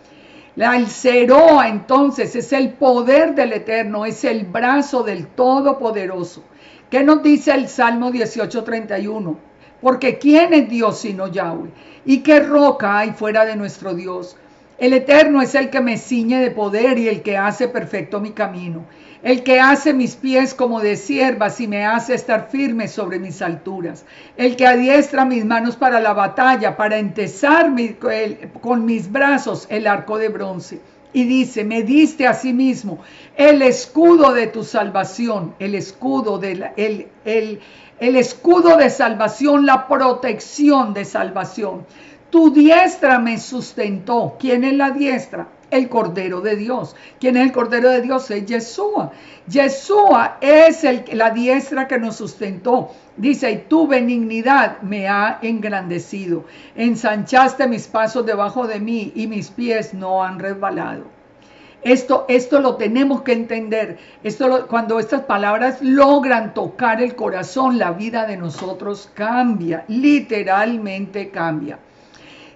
El Seroa entonces es el poder del Eterno, es el brazo del Todopoderoso. ¿Qué nos dice el Salmo 18:31? Porque ¿quién es Dios sino Yahweh? ¿Y qué roca hay fuera de nuestro Dios? El Eterno es el que me ciñe de poder y el que hace perfecto mi camino. El que hace mis pies como de ciervas y me hace estar firme sobre mis alturas. El que adiestra mis manos para la batalla, para entesar con mis brazos el arco de bronce. Y dice, me diste a sí mismo el escudo de tu salvación, el escudo de salvación, la protección de salvación. Tu diestra me sustentó. ¿Quién es la diestra? El Cordero de Dios. ¿Quién es el Cordero de Dios? Es Yeshua. Yeshua es la diestra que nos sustentó. Dice, y tu benignidad me ha engrandecido. Ensanchaste mis pasos debajo de mí y mis pies no han resbalado. Esto lo tenemos que entender. Cuando estas palabras logran tocar el corazón, la vida de nosotros cambia, literalmente cambia.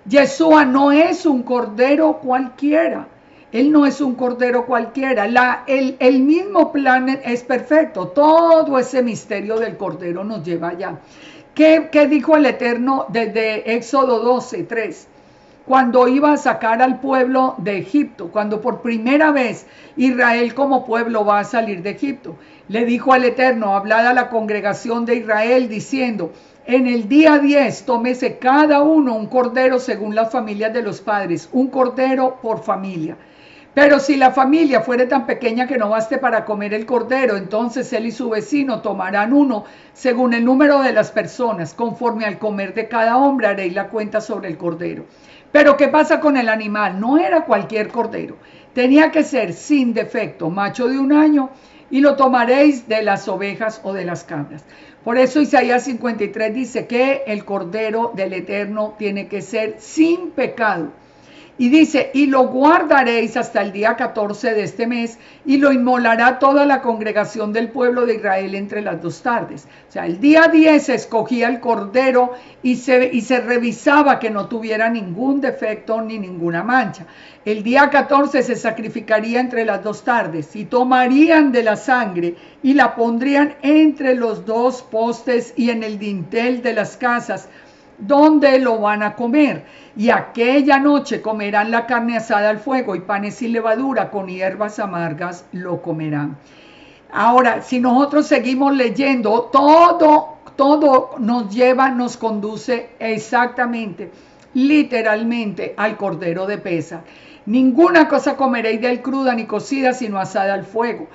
Yeshua no es un cordero cualquiera. Él no es un cordero cualquiera. El mismo plan es perfecto. Todo ese misterio del cordero nos lleva allá. ¿Qué dijo el Eterno desde Éxodo 12:3? cuando iba a sacar al pueblo de Egipto, cuando por primera vez Israel como pueblo va a salir de Egipto. Le dijo al Eterno, hablad a la congregación de Israel diciendo, en el día 10 tómese cada uno un cordero según las familias de los padres, un cordero por familia. Pero si la familia fuere tan pequeña que no baste para comer el cordero, entonces él y su vecino tomarán uno según el número de las personas, conforme al comer de cada hombre haréis la cuenta sobre el cordero. Pero ¿qué pasa con el animal? No era cualquier cordero, tenía que ser sin defecto, macho de 1 año, y lo tomaréis de las ovejas o de las cabras. Por eso Isaías 53 dice que el cordero del Eterno tiene que ser sin pecado. Y dice, y lo guardaréis hasta el día 14 de este mes, y lo inmolará toda la congregación del pueblo de Israel entre las 2 tardes. O sea, el día 10 se escogía el cordero y se revisaba que no tuviera ningún defecto ni ninguna mancha. El día 14 se sacrificaría entre las 2 tardes, y tomarían de la sangre y la pondrían entre los 2 postes y en el dintel de las casas, donde lo van a comer, y aquella noche comerán la carne asada al fuego y panes sin levadura, con hierbas amargas lo comerán. Ahora, si nosotros seguimos leyendo, todo nos conduce exactamente, literalmente, al cordero de Pesaj. Ninguna cosa comeréis de él cruda ni cocida, sino asada al fuego.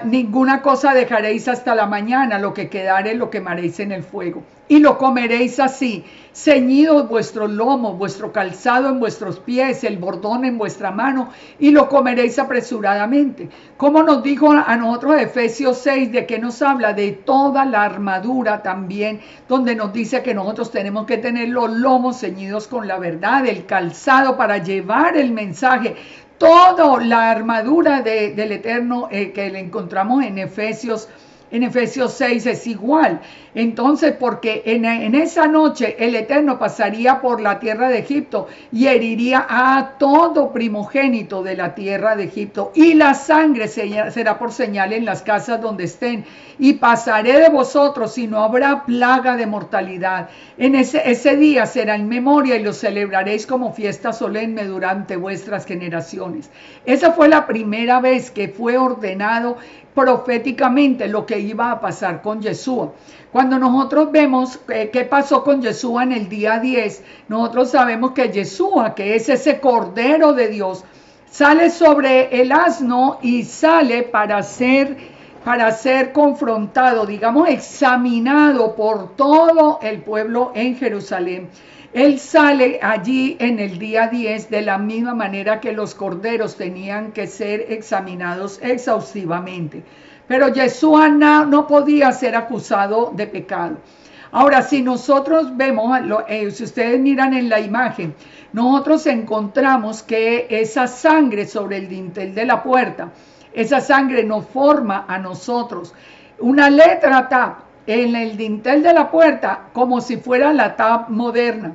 Ninguna cosa dejaréis hasta la mañana, lo que quedare lo quemaréis en el fuego. Y lo comeréis así, ceñidos vuestros lomos, vuestro calzado en vuestros pies, el bordón en vuestra mano, y lo comeréis apresuradamente. Como nos dijo a nosotros Efesios 6, de que nos habla de toda la armadura también, donde nos dice que nosotros tenemos que tener los lomos ceñidos con la verdad, el calzado para llevar el mensaje. Toda la armadura del Eterno que le encontramos en Efesios 6 es igual. Entonces, porque en esa noche el Eterno pasaría por la tierra de Egipto y heriría a todo primogénito de la tierra de Egipto, y la sangre será por señal en las casas donde estén, y pasaré de vosotros y no habrá plaga de mortalidad. En ese día será en memoria y lo celebraréis como fiesta solemne durante vuestras generaciones. Esa fue la primera vez que fue ordenado proféticamente lo que iba a pasar con Yeshua. Cuando nosotros vemos qué pasó con Yeshua en el día 10, nosotros sabemos que Yeshua, que es ese Cordero de Dios, sale sobre el asno y sale para ser confrontado, digamos, examinado por todo el pueblo en Jerusalén. Él sale allí en el día 10 de la misma manera que los corderos tenían que ser examinados exhaustivamente. Pero Yeshua no podía ser acusado de pecado. Ahora, si nosotros vemos, si ustedes miran en la imagen, nosotros encontramos que esa sangre sobre el dintel de la puerta, esa sangre nos forma a nosotros una letra Tav en el dintel de la puerta, como si fuera la Tav moderna.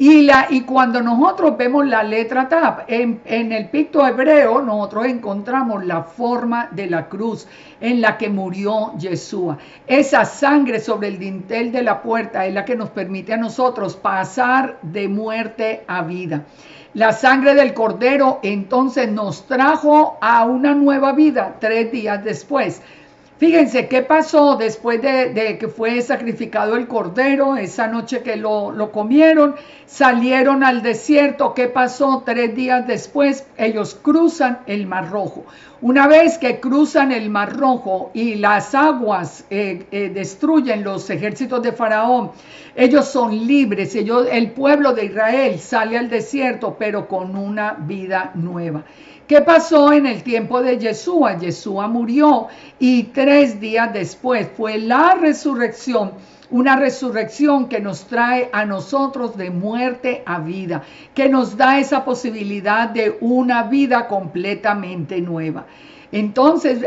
Y cuando nosotros vemos la letra Tav en el picto hebreo, nosotros encontramos la forma de la cruz en la que murió Yeshua. Esa sangre sobre el dintel de la puerta es la que nos permite a nosotros pasar de muerte a vida. La sangre del cordero entonces nos trajo a una nueva vida 3 días después. Fíjense qué pasó después de que fue sacrificado el cordero, esa noche que lo comieron, salieron al desierto. ¿Qué pasó 3 días después? Ellos cruzan el Mar Rojo. Una vez que cruzan el Mar Rojo y las aguas destruyen los ejércitos de Faraón, ellos son libres. El pueblo de Israel sale al desierto, pero con una vida nueva. ¿Qué pasó en el tiempo de Yeshua? Yeshua murió y 3 días después fue la resurrección, una resurrección que nos trae a nosotros de muerte a vida, que nos da esa posibilidad de una vida completamente nueva. Entonces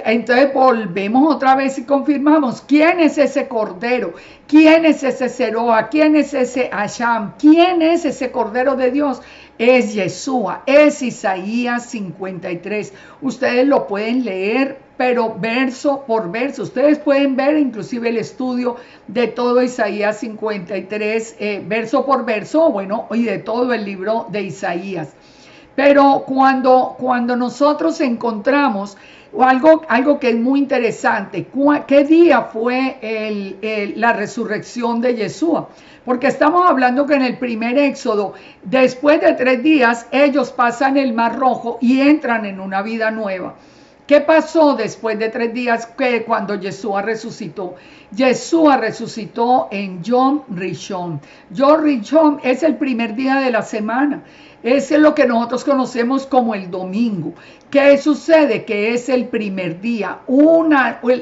volvemos otra vez y confirmamos quién es ese Cordero, quién es ese Zeroa, quién es ese Asham, quién es ese Cordero de Dios. Es Yeshua, es Isaías 53. Ustedes lo pueden leer pero verso por verso. Ustedes pueden ver inclusive el estudio de todo Isaías 53, verso por verso, bueno, y de todo el libro de Isaías. Pero cuando nosotros encontramos algo que es muy interesante, ¿qué día fue la resurrección de Yeshua? Porque estamos hablando que en el primer éxodo, después de 3 días, ellos pasan el Mar Rojo y entran en una vida nueva. ¿Qué pasó después de 3 días cuando Yeshua resucitó? Yeshua resucitó en Yom Rishon. Yom Rishon es el primer día de la semana. Ese es lo que nosotros conocemos como el domingo. ¿Qué sucede? Que es el primer día.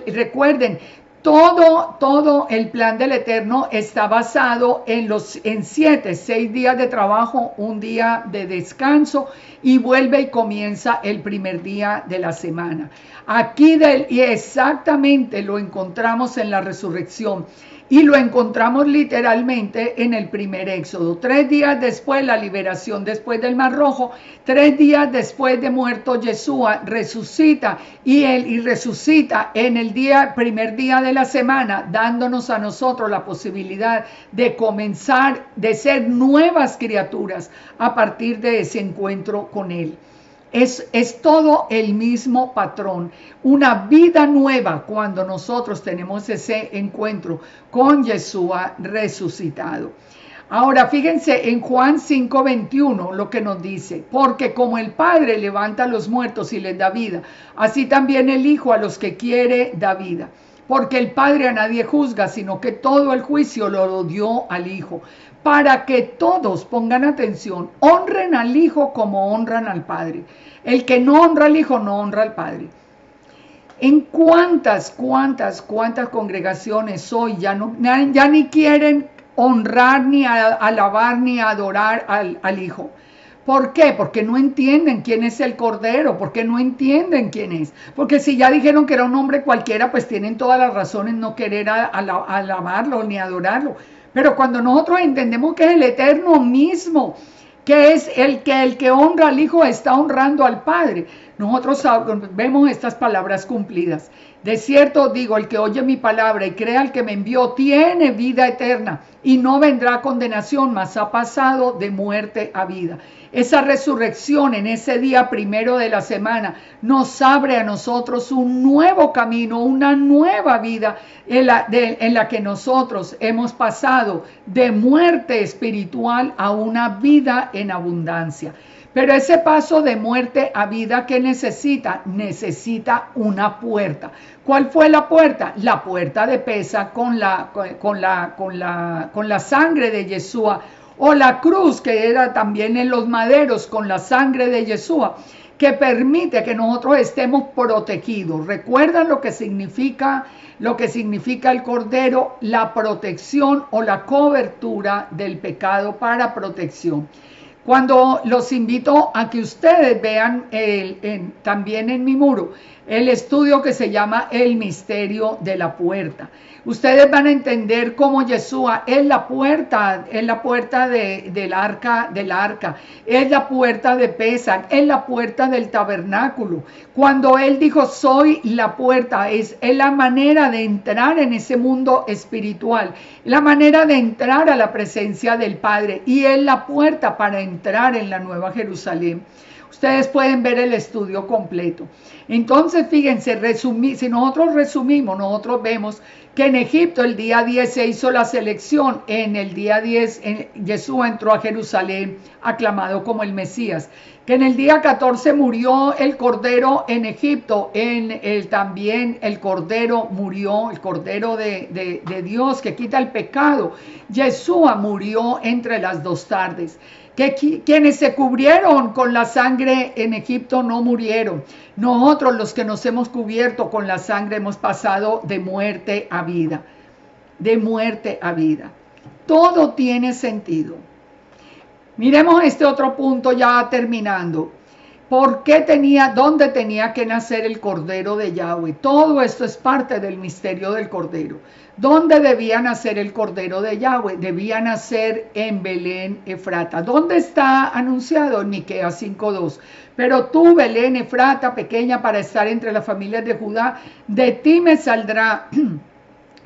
Recuerden, todo el plan del Eterno está basado en 6 días de trabajo, un día de descanso, y vuelve y comienza el primer día de la semana. Y exactamente lo encontramos en la resurrección. Y lo encontramos literalmente en el primer éxodo. 3 días después, la liberación después del Mar Rojo, 3 días después de muerto Yeshua, resucita y resucita en el primer día de la semana, dándonos a nosotros la posibilidad de comenzar, de ser nuevas criaturas a partir de ese encuentro con Él. Es todo el mismo patrón, una vida nueva cuando nosotros tenemos ese encuentro con Yeshua resucitado. Ahora fíjense en Juan 5:21 lo que nos dice, porque como el Padre levanta a los muertos y les da vida, así también el Hijo a los que quiere da vida. Porque el Padre a nadie juzga, sino que todo el juicio lo dio al Hijo, para que todos, pongan atención, honren al Hijo como honran al Padre. El que no honra al Hijo no honra al Padre. En cuántas congregaciones hoy ya ni quieren honrar, ni alabar, ni adorar al Hijo. ¿Por qué? Porque no entienden quién es el Cordero, porque no entienden quién es. Porque si ya dijeron que era un hombre cualquiera, pues tienen todas las razones no querer alabarlo ni adorarlo. Pero cuando nosotros entendemos que es el Eterno mismo, que es el que honra al Hijo, está honrando al Padre, nosotros vemos estas palabras cumplidas. De cierto digo, el que oye mi palabra y crea al que me envió, tiene vida eterna y no vendrá a condenación, mas ha pasado de muerte a vida. Esa resurrección en ese día primero de la semana nos abre a nosotros un nuevo camino, una nueva vida en la que nosotros hemos pasado de muerte espiritual a una vida en abundancia. Pero ese paso de muerte a vida, ¿qué necesita? Necesita una puerta. ¿Cuál fue la puerta? La puerta de Pesa con la sangre de Yeshua, o la cruz que era también en los maderos con la sangre de Yeshua, que permite que nosotros estemos protegidos. ¿Recuerdan lo que significa el Cordero? La protección o la cobertura del pecado para protección. Cuando los invito a que ustedes vean también en mi muro el estudio que se llama El Misterio de la Puerta. Ustedes van a entender cómo Yeshua es la puerta del arca, es la puerta de Pesach, es la puerta del tabernáculo. Cuando Él dijo, soy la puerta, es la manera de entrar en ese mundo espiritual, la manera de entrar a la presencia del Padre, y es la puerta para entrar en la Nueva Jerusalén. Ustedes pueden ver el estudio completo. Entonces, fíjense, si nosotros resumimos, nosotros vemos que en Egipto el día 10 se hizo la selección. En el día 10 Yeshua entró a Jerusalén aclamado como el Mesías. Que en el día 14 murió el Cordero en Egipto. También el Cordero murió, el Cordero de Dios que quita el pecado. Yeshua murió entre las 2 tardes. Que quienes se cubrieron con la sangre en Egipto no murieron. Nosotros, los que nos hemos cubierto con la sangre, hemos pasado de muerte a vida. De muerte a vida. Todo tiene sentido. Miremos este otro punto ya terminando. dónde tenía que nacer el Cordero de Yahweh? Todo esto es parte del misterio del Cordero. ¿Dónde debía nacer el Cordero de Yahweh? Debía nacer en Belén, Efrata. ¿Dónde está anunciado? En Miqueas 5:2. Pero tú, Belén, Efrata, pequeña para estar entre las familias de Judá, de ti me saldrá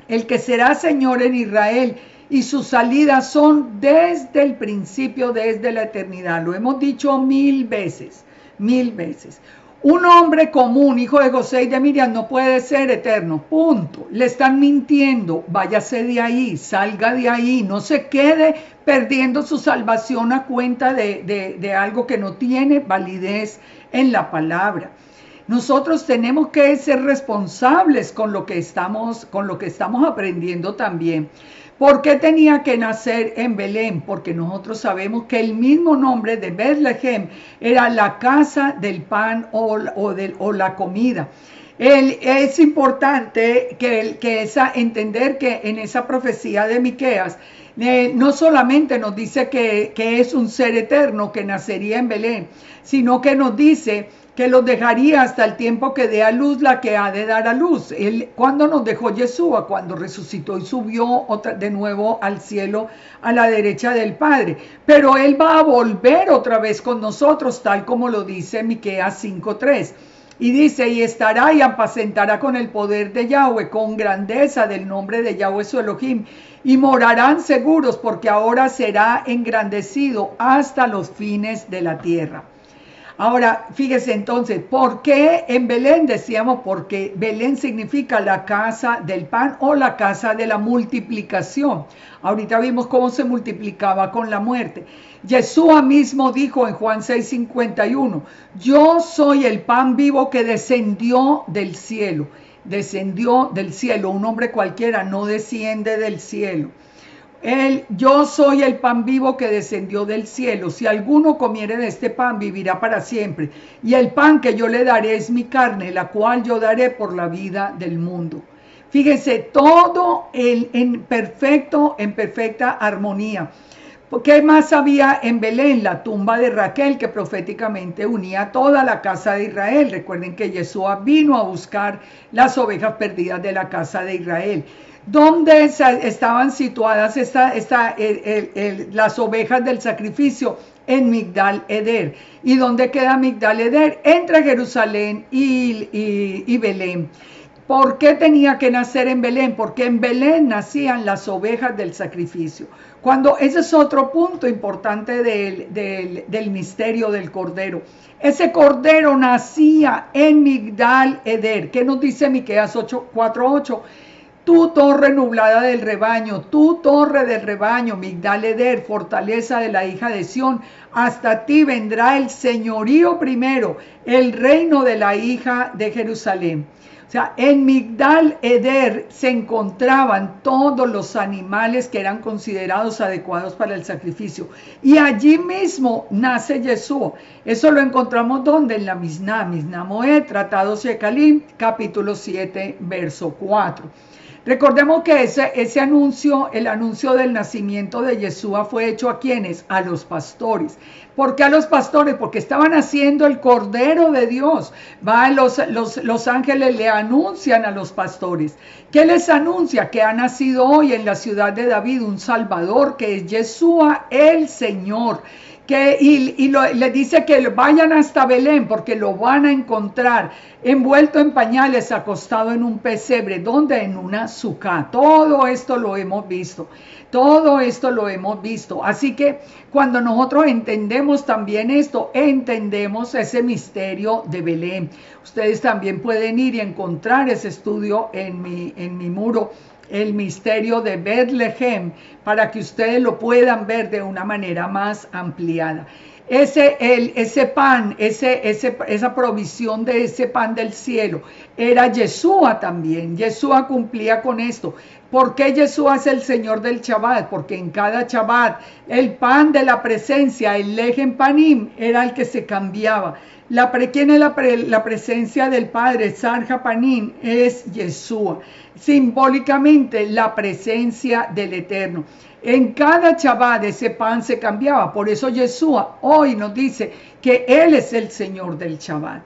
el que será Señor en Israel, y sus salidas son desde el principio, desde la eternidad. Lo hemos dicho 1000 veces, 1000 veces. Un hombre común, hijo de José y de Miriam, no puede ser eterno, punto. Le están mintiendo, váyase de ahí, salga de ahí, no se quede perdiendo su salvación a cuenta de algo que no tiene validez en la palabra. Nosotros tenemos que ser responsables con lo que estamos aprendiendo también. ¿Por qué tenía que nacer en Belén? Porque nosotros sabemos que el mismo nombre de Betlehem era la casa del pan o la comida. Es importante entender que en esa profecía de Miqueas, no solamente nos dice que es un ser eterno que nacería en Belén, sino que nos dice que los dejaría hasta el tiempo que dé a luz la que ha de dar a luz. ¿Cuándo nos dejó Yeshua? Cuando resucitó y subió de nuevo al cielo a la derecha del Padre. Pero Él va a volver otra vez con nosotros, tal como lo dice Miqueas 5:3. Y dice, y estará y apacentará con el poder de Yahweh, con grandeza del nombre de Yahweh su Elohim, y morarán seguros, porque ahora será engrandecido hasta los fines de la tierra. Ahora, fíjese entonces, ¿por qué en Belén? Decíamos porque Belén significa la casa del pan o la casa de la multiplicación. Ahorita vimos cómo se multiplicaba con la muerte. Yeshua mismo dijo en Juan 6:51, yo soy el pan vivo que descendió del cielo. Descendió del cielo, un hombre cualquiera no desciende del cielo. Yo soy el pan vivo que descendió del cielo. Si alguno comiere de este pan, vivirá para siempre. Y el pan que yo le daré es mi carne, la cual yo daré por la vida del mundo. Fíjense, todo en perfecta armonía. ¿Qué más había en Belén? La tumba de Raquel, que proféticamente unía toda la casa de Israel. Recuerden que Yeshua vino a buscar las ovejas perdidas de la casa de Israel. ¿Dónde estaban situadas las ovejas del sacrificio? En Migdal Eder. ¿Y dónde queda Migdal Eder? Entre Jerusalén y Belén. ¿Por qué tenía que nacer en Belén? Porque en Belén nacían las ovejas del sacrificio. Ese es otro punto importante del misterio del Cordero. Ese Cordero nacía en Migdal Eder. ¿Qué nos dice Miqueas 4:8? Tú torre nublada del rebaño, tú torre del rebaño, Migdal Eder, fortaleza de la hija de Sión, hasta ti vendrá el señorío primero, el reino de la hija de Jerusalén. O sea, en Migdal Eder se encontraban todos los animales que eran considerados adecuados para el sacrificio. Y allí mismo nace Yeshua. Eso lo encontramos ¿dónde? En la Misná Moed, Tratado Shekalim, capítulo 7, verso 4. Recordemos que ese anuncio, el anuncio del nacimiento de Yeshua fue hecho ¿a quiénes? A los pastores. ¿Por qué a los pastores? Porque estaban haciendo el Cordero de Dios. Los ángeles le anuncian a los pastores. ¿Qué les anuncia? Que ha nacido hoy en la ciudad de David un Salvador, que es Yeshua el Señor. Le dice que vayan hasta Belén porque lo van a encontrar envuelto en pañales, acostado en un pesebre. ¿Dónde? En una sucá. Todo esto lo hemos visto. Todo esto lo hemos visto. Así que cuando nosotros entendemos también esto, entendemos ese misterio de Belén. Ustedes también pueden ir y encontrar ese estudio en mi muro, el misterio de Betlehem, para que ustedes lo puedan ver de una manera más ampliada. Ese pan, esa provisión de ese pan del cielo, era Yeshua también. Yeshua cumplía con esto. ¿Por qué Yeshua es el Señor del Shabbat? Porque en cada Shabbat el pan de la presencia, el Lechem Panim, era el que se cambiaba. ¿Quién es la presencia del Padre? Sarja Panim es Yeshua. Simbólicamente la presencia del Eterno. En cada Shabbat ese pan se cambiaba. Por eso Yeshua hoy nos dice que Él es el Señor del Shabbat.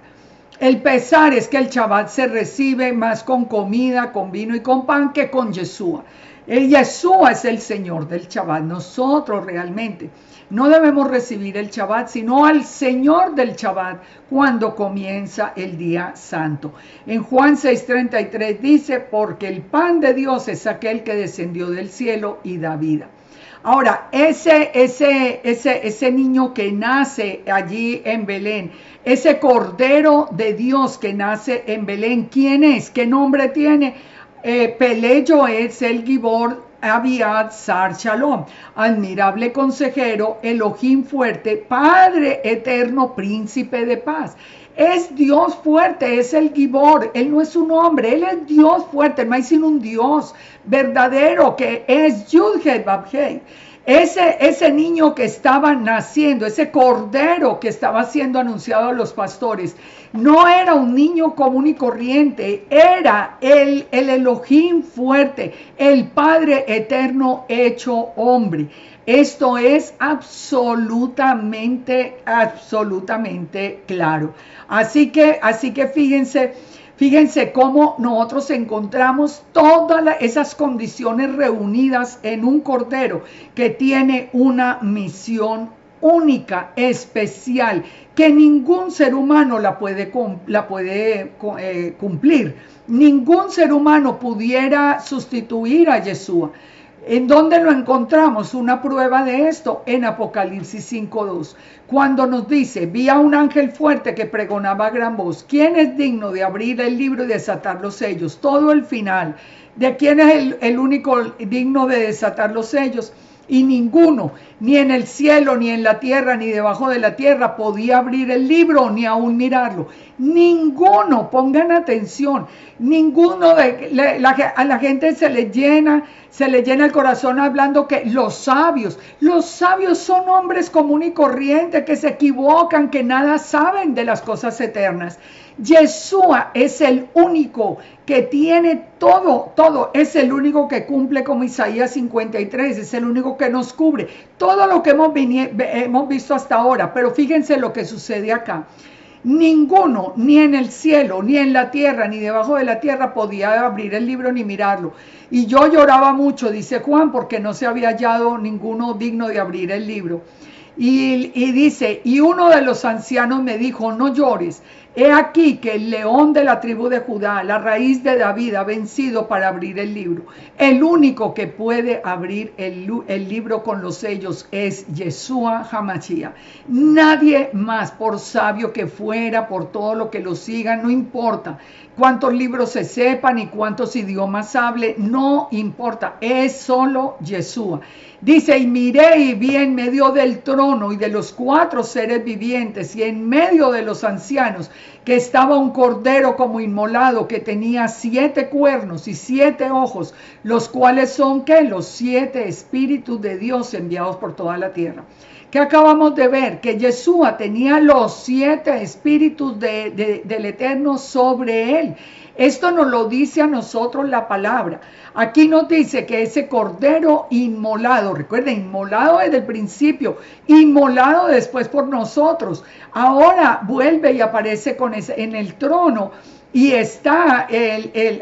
El pesar es que el Shabbat se recibe más con comida, con vino y con pan que con Yeshua. Yeshua es el Señor del Shabbat. Nosotros realmente no debemos recibir el Shabbat, sino al Señor del Shabbat cuando comienza el día santo. En Juan 6:33 dice, porque el pan de Dios es aquel que descendió del cielo y da vida. Ahora, ese niño que nace allí en Belén, ese Cordero de Dios que nace en Belén, ¿quién es? ¿Qué nombre tiene? Peleyo es el Gibor Aviad Sar Shalom, admirable consejero, Elohim fuerte, Padre eterno, príncipe de paz. Es Dios fuerte, es el Gibor, Él no es un hombre, Él es Dios fuerte, no hay sino un Dios verdadero que es Yud-Heh Vav-Heh. Ese niño que estaba naciendo, ese cordero que estaba siendo anunciado a los pastores, no era un niño común y corriente, era el Elohim fuerte, el Padre eterno hecho hombre. Esto es absolutamente claro. Así que fíjense cómo nosotros encontramos todas esas condiciones reunidas en un cordero que tiene una misión única, especial, que ningún ser humano la puede cumplir. Ningún ser humano pudiera sustituir a Yeshua. ¿En dónde lo encontramos? Una prueba de esto en Apocalipsis 5:2, cuando nos dice, vi a un ángel fuerte que pregonaba a gran voz, ¿quién es digno de abrir el libro y desatar los sellos? Todo el final. ¿De quién es el único digno de desatar los sellos? Y ninguno, ni en el cielo, ni en la tierra, ni debajo de la tierra, podía abrir el libro, ni aún mirarlo. Ninguno, pongan atención, ninguno, a la gente se le llena el corazón hablando que los sabios son hombres común y corriente, que se equivocan, que nada saben de las cosas eternas. Yeshua es el único que tiene todo, es el único que cumple como Isaías 53, es el único que nos cubre, todo lo que hemos visto hasta ahora, pero fíjense lo que sucede acá. Ninguno, ni en el cielo, ni en la tierra, ni debajo de la tierra podía abrir el libro ni mirarlo. Y yo lloraba mucho, dice Juan, porque no se había hallado ninguno digno de abrir el libro. Y dice, y uno de los ancianos me dijo, no llores, he aquí que el león de la tribu de Judá, la raíz de David, ha vencido para abrir el libro. El único que puede abrir el libro con los sellos es Yeshua HaMashiach. Nadie más, por sabio que fuera, por todo lo que lo sigan, no importa cuántos libros se sepan y cuántos idiomas hable, no importa, es solo Yeshua. Dice, y miré y vi en medio del trono y de los 4 seres vivientes y en medio de los ancianos que estaba un cordero como inmolado que tenía 7 cuernos y 7 ojos, los cuales son ¿qué? Los 7 espíritus de Dios enviados por toda la tierra. ¿Qué acabamos de ver? Que Yeshua tenía los 7 espíritus del Eterno sobre él. Esto nos lo dice a nosotros la palabra. Aquí nos dice que ese cordero inmolado, recuerden, inmolado desde el principio, inmolado después por nosotros, ahora vuelve y aparece en el trono y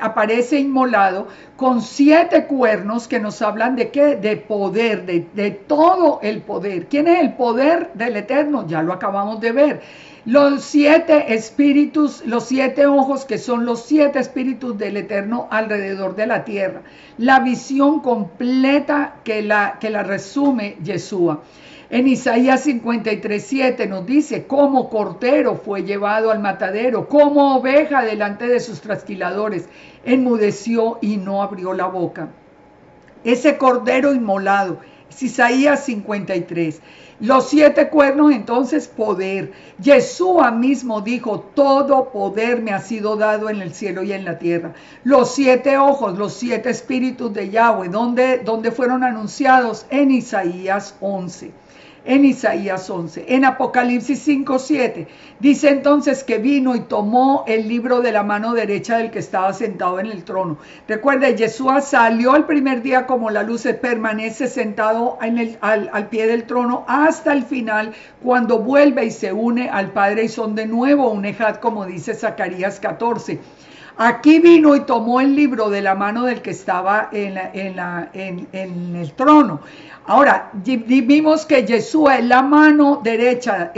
aparece inmolado con 7 cuernos que nos hablan de qué, de poder, de todo el poder. ¿Quién es el poder del Eterno? Ya lo acabamos de ver. Los 7 espíritus, los 7 ojos que son los 7 espíritus del Eterno alrededor de la tierra. La visión completa que la resume Yeshua. En Isaías 53:7 nos dice, como cordero fue llevado al matadero, como oveja delante de sus trasquiladores, enmudeció y no abrió la boca. Ese cordero inmolado, es Isaías 53. Los 7 cuernos, entonces, poder. Yeshua mismo dijo, todo poder me ha sido dado en el cielo y en la tierra. Los 7 ojos, los 7 espíritus de Yahweh, ¿dónde fueron anunciados? En Isaías 11. En Isaías 11, en Apocalipsis 5:7, dice entonces que vino y tomó el libro de la mano derecha del que estaba sentado en el trono. Recuerde, Yeshua salió el primer día como la luz, permanece sentado al pie del trono hasta el final, cuando vuelve y se une al Padre y son de nuevo un ejad, como dice Zacarías 14. Aquí vino y tomó el libro de la mano del que estaba en el trono. Ahora, vimos que Yeshua es la mano derecha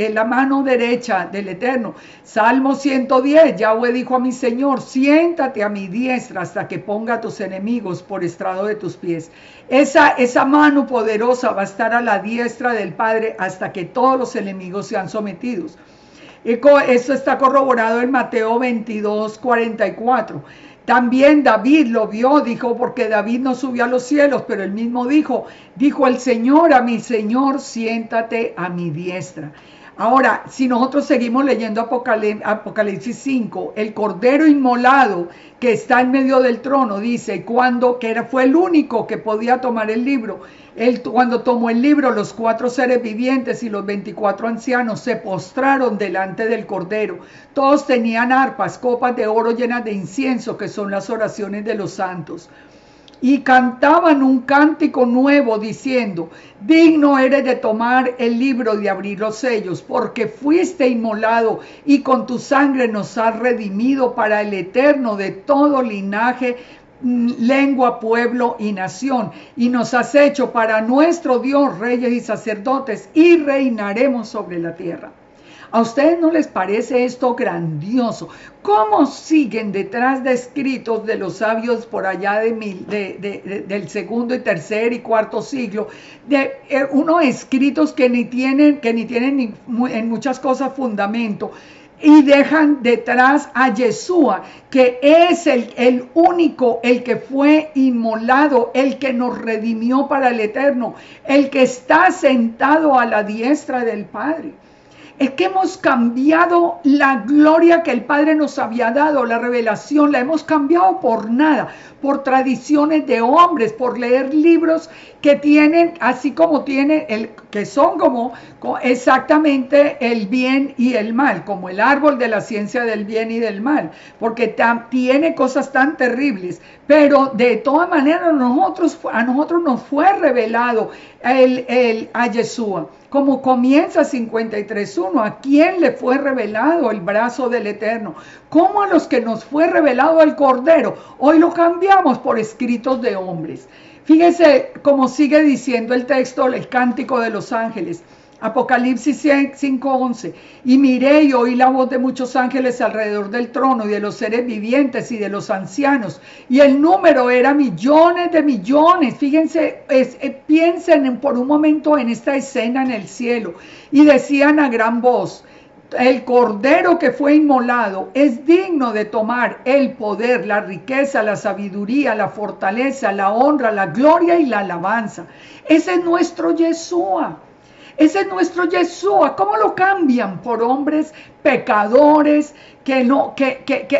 del Eterno. Salmo 110, Yahweh dijo a mi Señor, siéntate a mi diestra hasta que ponga a tus enemigos por estrado de tus pies. Esa mano poderosa va a estar a la diestra del Padre hasta que todos los enemigos sean sometidos. Esto está corroborado en Mateo 22:44. También David lo vio, dijo, porque David no subió a los cielos, pero él mismo dijo el Señor a mi Señor, siéntate a mi diestra. Ahora, si nosotros seguimos leyendo Apocalipsis 5, el cordero inmolado que está en medio del trono, dice, fue el único que podía tomar el libro. Cuando tomó el libro, los 4 seres vivientes y los 24 ancianos se postraron delante del cordero. Todos tenían arpas, copas de oro llenas de incienso, que son las oraciones de los santos. Y cantaban un cántico nuevo diciendo, digno eres de tomar el libro y de abrir los sellos, porque fuiste inmolado y con tu sangre nos has redimido para el eterno de todo linaje, lengua, pueblo y nación, y nos has hecho para nuestro Dios reyes y sacerdotes, y reinaremos sobre la tierra. ¿A ustedes no les parece esto grandioso? ¿Cómo siguen detrás de escritos de los sabios por allá del segundo y tercer y cuarto siglo? Unos escritos que ni tienen en muchas cosas fundamento. Y dejan detrás a Yeshua, que es el único, el que fue inmolado, el que nos redimió para el eterno, el que está sentado a la diestra del Padre. Es que hemos cambiado la gloria que el Padre nos había dado, la revelación, la hemos cambiado por nada, por tradiciones de hombres, por leer libros que tienen, así como que son como exactamente el bien y el mal, como el árbol de la ciencia del bien y del mal, porque tiene cosas tan terribles, pero de todas maneras a nosotros nos fue revelado a Yeshua. Como comienza 53:1, ¿a quién le fue revelado el brazo del Eterno? ¿Cómo a los que nos fue revelado el Cordero? Hoy lo cambiamos por escritos de hombres. Fíjese cómo sigue diciendo el texto, el Cántico de los Ángeles. Apocalipsis 5:11, y miré y oí la voz de muchos ángeles alrededor del trono y de los seres vivientes y de los ancianos, y el número era millones de millones. Fíjense, piensen por un momento en esta escena en el cielo, y decían a gran voz, el cordero que fue inmolado es digno de tomar el poder, la riqueza, la sabiduría, la fortaleza, la honra, la gloria y la alabanza. Ese es nuestro Yeshua. Ese es nuestro Yeshua. ¿Cómo lo cambian? Por hombres pecadores, que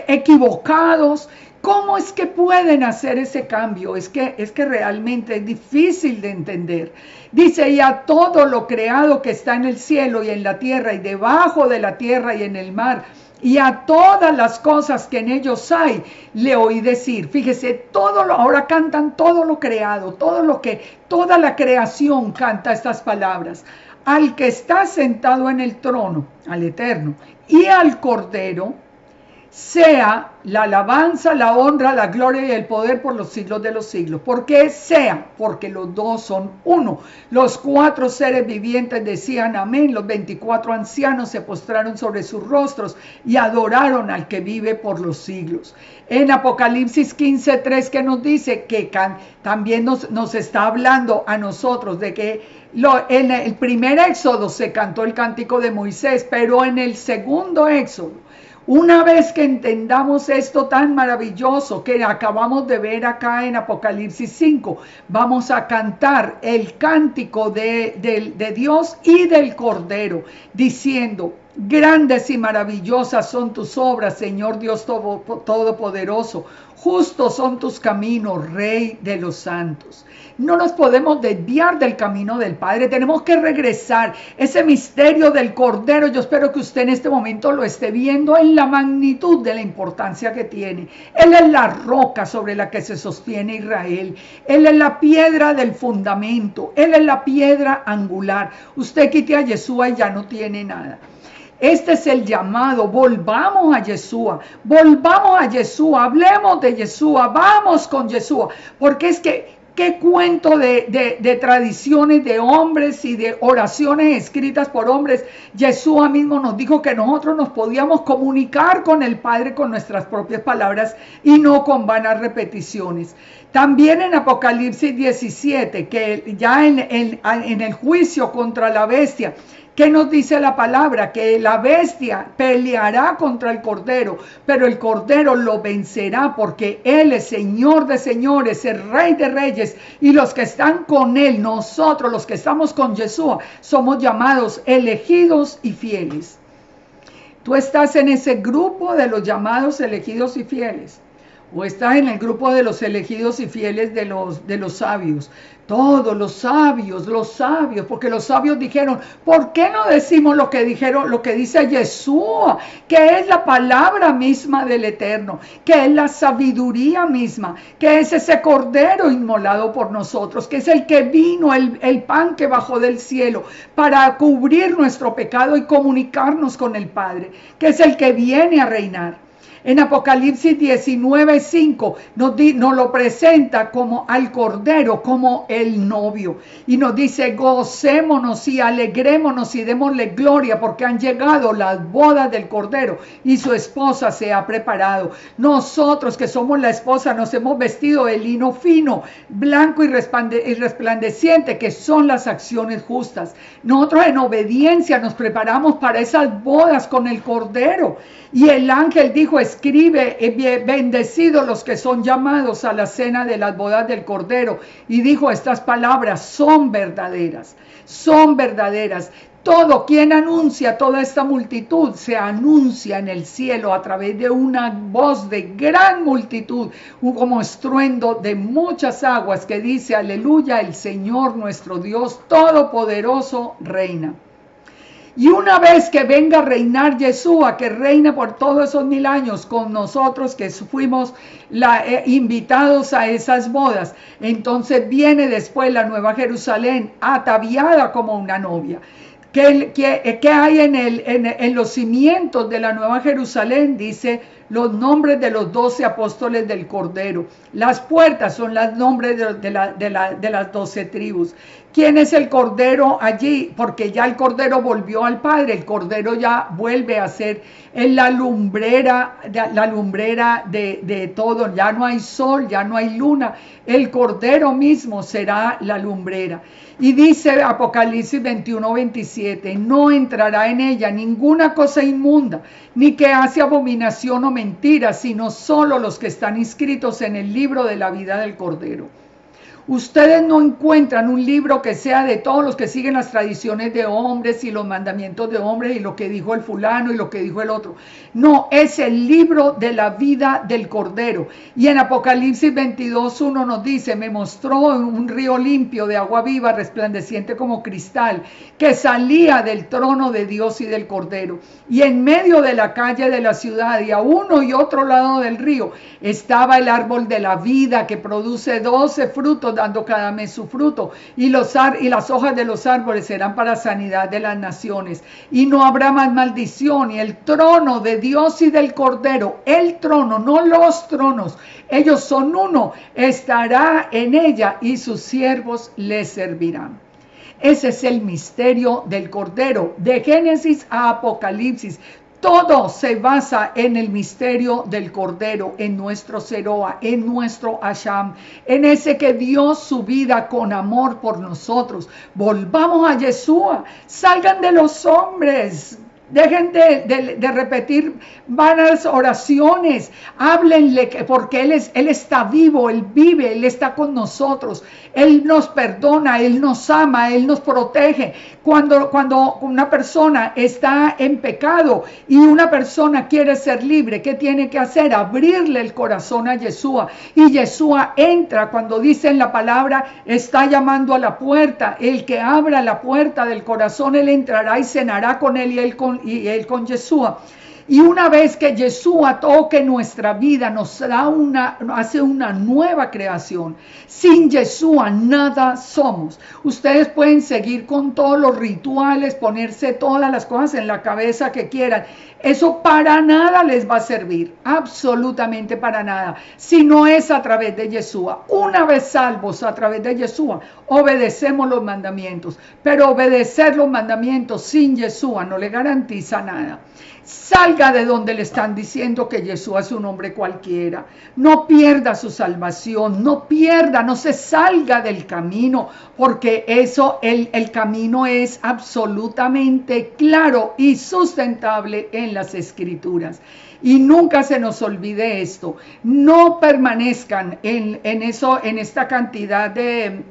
equivocados. ¿Cómo es que pueden hacer ese cambio? Es que realmente es difícil de entender. Dice, y a todo lo creado que está en el cielo y en la tierra y debajo de la tierra y en el mar, y a todas las cosas que en ellos hay, le oí decir. Fíjese, ahora cantan todo lo creado, toda la creación canta estas palabras. Al que está sentado en el trono, al Eterno, y al Cordero, sea la alabanza, la honra, la gloria y el poder por los siglos de los siglos. ¿Por qué sea? Porque los dos son uno. Los 4 seres vivientes decían amén. Los 24 ancianos se postraron sobre sus rostros y adoraron al que vive por los siglos. En Apocalipsis 15:3, que nos dice que también nos está hablando a nosotros de que en el primer éxodo se cantó el cántico de Moisés, pero en el segundo éxodo, Una vez que entendamos esto tan maravilloso que acabamos de ver acá en Apocalipsis 5, vamos a cantar el cántico de Dios y del Cordero, diciendo: grandes y maravillosas son tus obras, Señor Dios Todopoderoso. Justos son tus caminos, Rey de los santos. No nos podemos desviar del camino del Padre. Tenemos que regresar. Ese misterio del Cordero, yo espero que usted en este momento lo esté viendo en la magnitud de la importancia que tiene. Él es la roca sobre la que se sostiene Israel. Él es la piedra del fundamento. Él es la piedra angular. Usted quite a Yeshua y ya no tiene nada. Este es el llamado. Volvamos a Yeshua, hablemos de Yeshua, vamos con Yeshua, porque es que qué cuento de tradiciones de hombres y de oraciones escritas por hombres. Yeshua mismo nos dijo que nosotros nos podíamos comunicar con el Padre con nuestras propias palabras y no con vanas repeticiones. También en Apocalipsis 17, que ya en el juicio contra la bestia, ¿qué nos dice la palabra? Que la bestia peleará contra el Cordero, pero el Cordero lo vencerá porque Él es Señor de señores, el Rey de reyes, y los que están con Él, nosotros los que estamos con Yeshua, somos llamados elegidos y fieles. Tú estás en ese grupo de los llamados elegidos y fieles, o estás en el grupo de los elegidos y fieles de los sabios. Todos los sabios, porque los sabios dijeron: ¿por qué no decimos lo que dice Yeshua, que es la palabra misma del Eterno, que es la sabiduría misma, que es ese Cordero inmolado por nosotros, que es el que vino, el pan que bajó del cielo para cubrir nuestro pecado y comunicarnos con el Padre, que es el que viene a reinar? En Apocalipsis 19:5 nos lo presenta como al Cordero, como el novio. Y nos dice: gocémonos y alegrémonos y démosle gloria, porque han llegado las bodas del Cordero y su esposa se ha preparado. Nosotros que somos la esposa nos hemos vestido de lino fino, blanco y resplandeciente, que son las acciones justas. Nosotros en obediencia nos preparamos para esas bodas con el Cordero. Y el ángel dijo: escribe, bendecidos los que son llamados a la cena de las bodas del Cordero. Y dijo: estas palabras son verdaderas, son verdaderas. Todo, quien anuncia toda esta multitud, se anuncia en el cielo a través de una voz de gran multitud, como estruendo de muchas aguas, que dice: aleluya, el Señor nuestro Dios Todopoderoso reina. Y una vez que venga a reinar Yeshua, que reina por todos esos 1000 años con nosotros, que fuimos invitados a esas bodas, entonces viene después la Nueva Jerusalén, ataviada como una novia. ¿Qué hay en los cimientos de la Nueva Jerusalén? Dice: los nombres de los 12 apóstoles del Cordero. Las puertas son los nombres de las 12 tribus. ¿Quién es el Cordero allí? Porque ya el Cordero volvió al Padre. El Cordero ya vuelve a ser la lumbrera de todo. Ya no hay sol, ya no hay luna. El Cordero mismo será la lumbrera. Y dice Apocalipsis 21:27: no entrará en ella ninguna cosa inmunda, ni que hace abominación o mentira, sino solo los que están inscritos en el libro de la vida del Cordero. Ustedes no encuentran un libro que sea de todos los que siguen las tradiciones de hombres y los mandamientos de hombres y lo que dijo el fulano y lo que dijo el otro. No, es el libro de la vida del Cordero. Y en Apocalipsis 22:1 nos dice: me mostró un río limpio de agua viva, resplandeciente como cristal, que salía del trono de Dios y del Cordero. Y en medio de la calle de la ciudad, y a uno y otro lado del río, estaba el árbol de la vida, que produce 12 frutos, dando cada mes su fruto, y las hojas de los árboles serán para sanidad de las naciones, y no habrá más maldición. Y el trono de Dios y del Cordero, el trono, no los tronos, ellos son uno, estará en ella, y sus siervos le servirán. Ese es el misterio del Cordero, de Génesis a Apocalipsis. Todo se basa en el misterio del Cordero, en nuestro Seroa, en nuestro Asham, en ese que dio su vida con amor por nosotros. Volvamos a Yeshua, salgan de los hombres, Dejen de repetir vanas oraciones. Háblenle porque Él está vivo, Él vive, Él está con nosotros. Él nos perdona, Él nos ama, Él nos protege. Cuando una persona está en pecado y una persona quiere ser libre, ¿qué tiene que hacer? Abrirle el corazón a Yeshua. Y Yeshua entra cuando dice en la palabra, está llamando a la puerta. El que abra la puerta del corazón, Él entrará y cenará con Él y él con Yeshua. Y una vez que Yeshua toque nuestra vida, hace una nueva creación. Sin Yeshua nada somos. Ustedes pueden seguir con todos los rituales, ponerse todas las cosas en la cabeza que quieran. Eso para nada les va a servir, absolutamente para nada, si no es a través de Yeshua. Una vez salvos a través de Yeshua, obedecemos los mandamientos, pero obedecer los mandamientos sin Yeshua no le garantiza nada. Salga de donde le están diciendo que Yeshua es un hombre cualquiera. No pierda su salvación, no se salga del camino, porque el camino es absolutamente claro y sustentable en las Escrituras. Y nunca se nos olvide esto. No permanezcan en esta cantidad de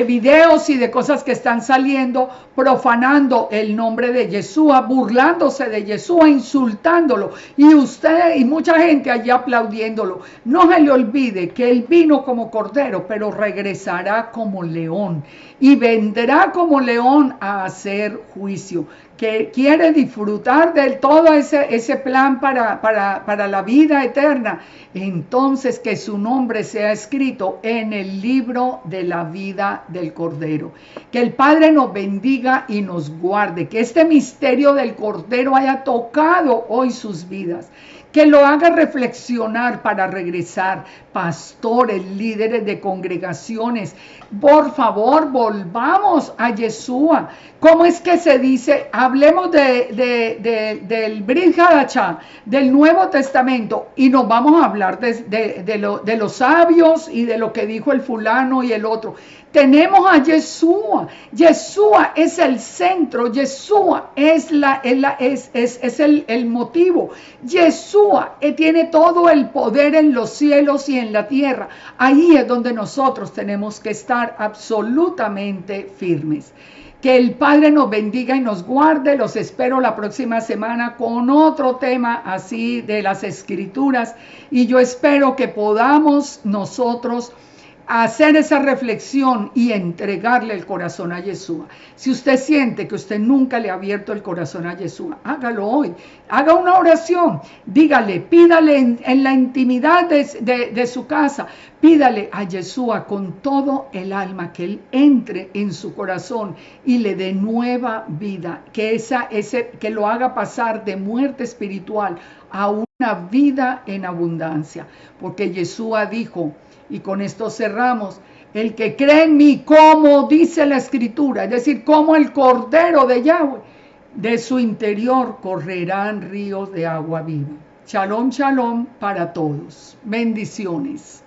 videos y de cosas que están saliendo, profanando el nombre de Yeshua, burlándose de Yeshua, insultándolo, y usted y mucha gente allí aplaudiéndolo. No se le olvide que Él vino como cordero, pero regresará como león, y vendrá como león a hacer juicio. Que quiere disfrutar de todo ese plan para la vida eterna, entonces que su nombre sea escrito en el libro de la vida del Cordero. Que el Padre nos bendiga y nos guarde, que este misterio del Cordero haya tocado hoy sus vidas, que lo haga reflexionar para regresar. Pastores, líderes de congregaciones, por favor, volvamos a Yeshua. ¿Cómo es que se dice? Hablemos del Brit Hadashah, del Nuevo Testamento, y nos vamos a hablar de los sabios y de lo que dijo el fulano y el otro. Tenemos a Yeshua. Yeshua es el centro. Yeshua es el motivo. Yeshua tiene todo el poder en los cielos y en la tierra. Ahí es donde nosotros tenemos que estar absolutamente firmes. Que el Padre nos bendiga y nos guarde. Los espero la próxima semana con otro tema así de las Escrituras. Y yo espero que podamos nosotros hacer esa reflexión y entregarle el corazón a Yeshua. Si usted siente que usted nunca le ha abierto el corazón a Yeshua, hágalo hoy. Haga una oración, dígale, pídale en la intimidad de su casa, pídale a Yeshua con todo el alma que Él entre en su corazón y le dé nueva vida, que lo haga pasar de muerte espiritual a una vida en abundancia. Porque Yeshua dijo, y con esto cerramos, el que cree en mí, como dice la Escritura, es decir, como el Cordero de Yahweh, de su interior correrán ríos de agua viva. Shalom, shalom para todos. Bendiciones.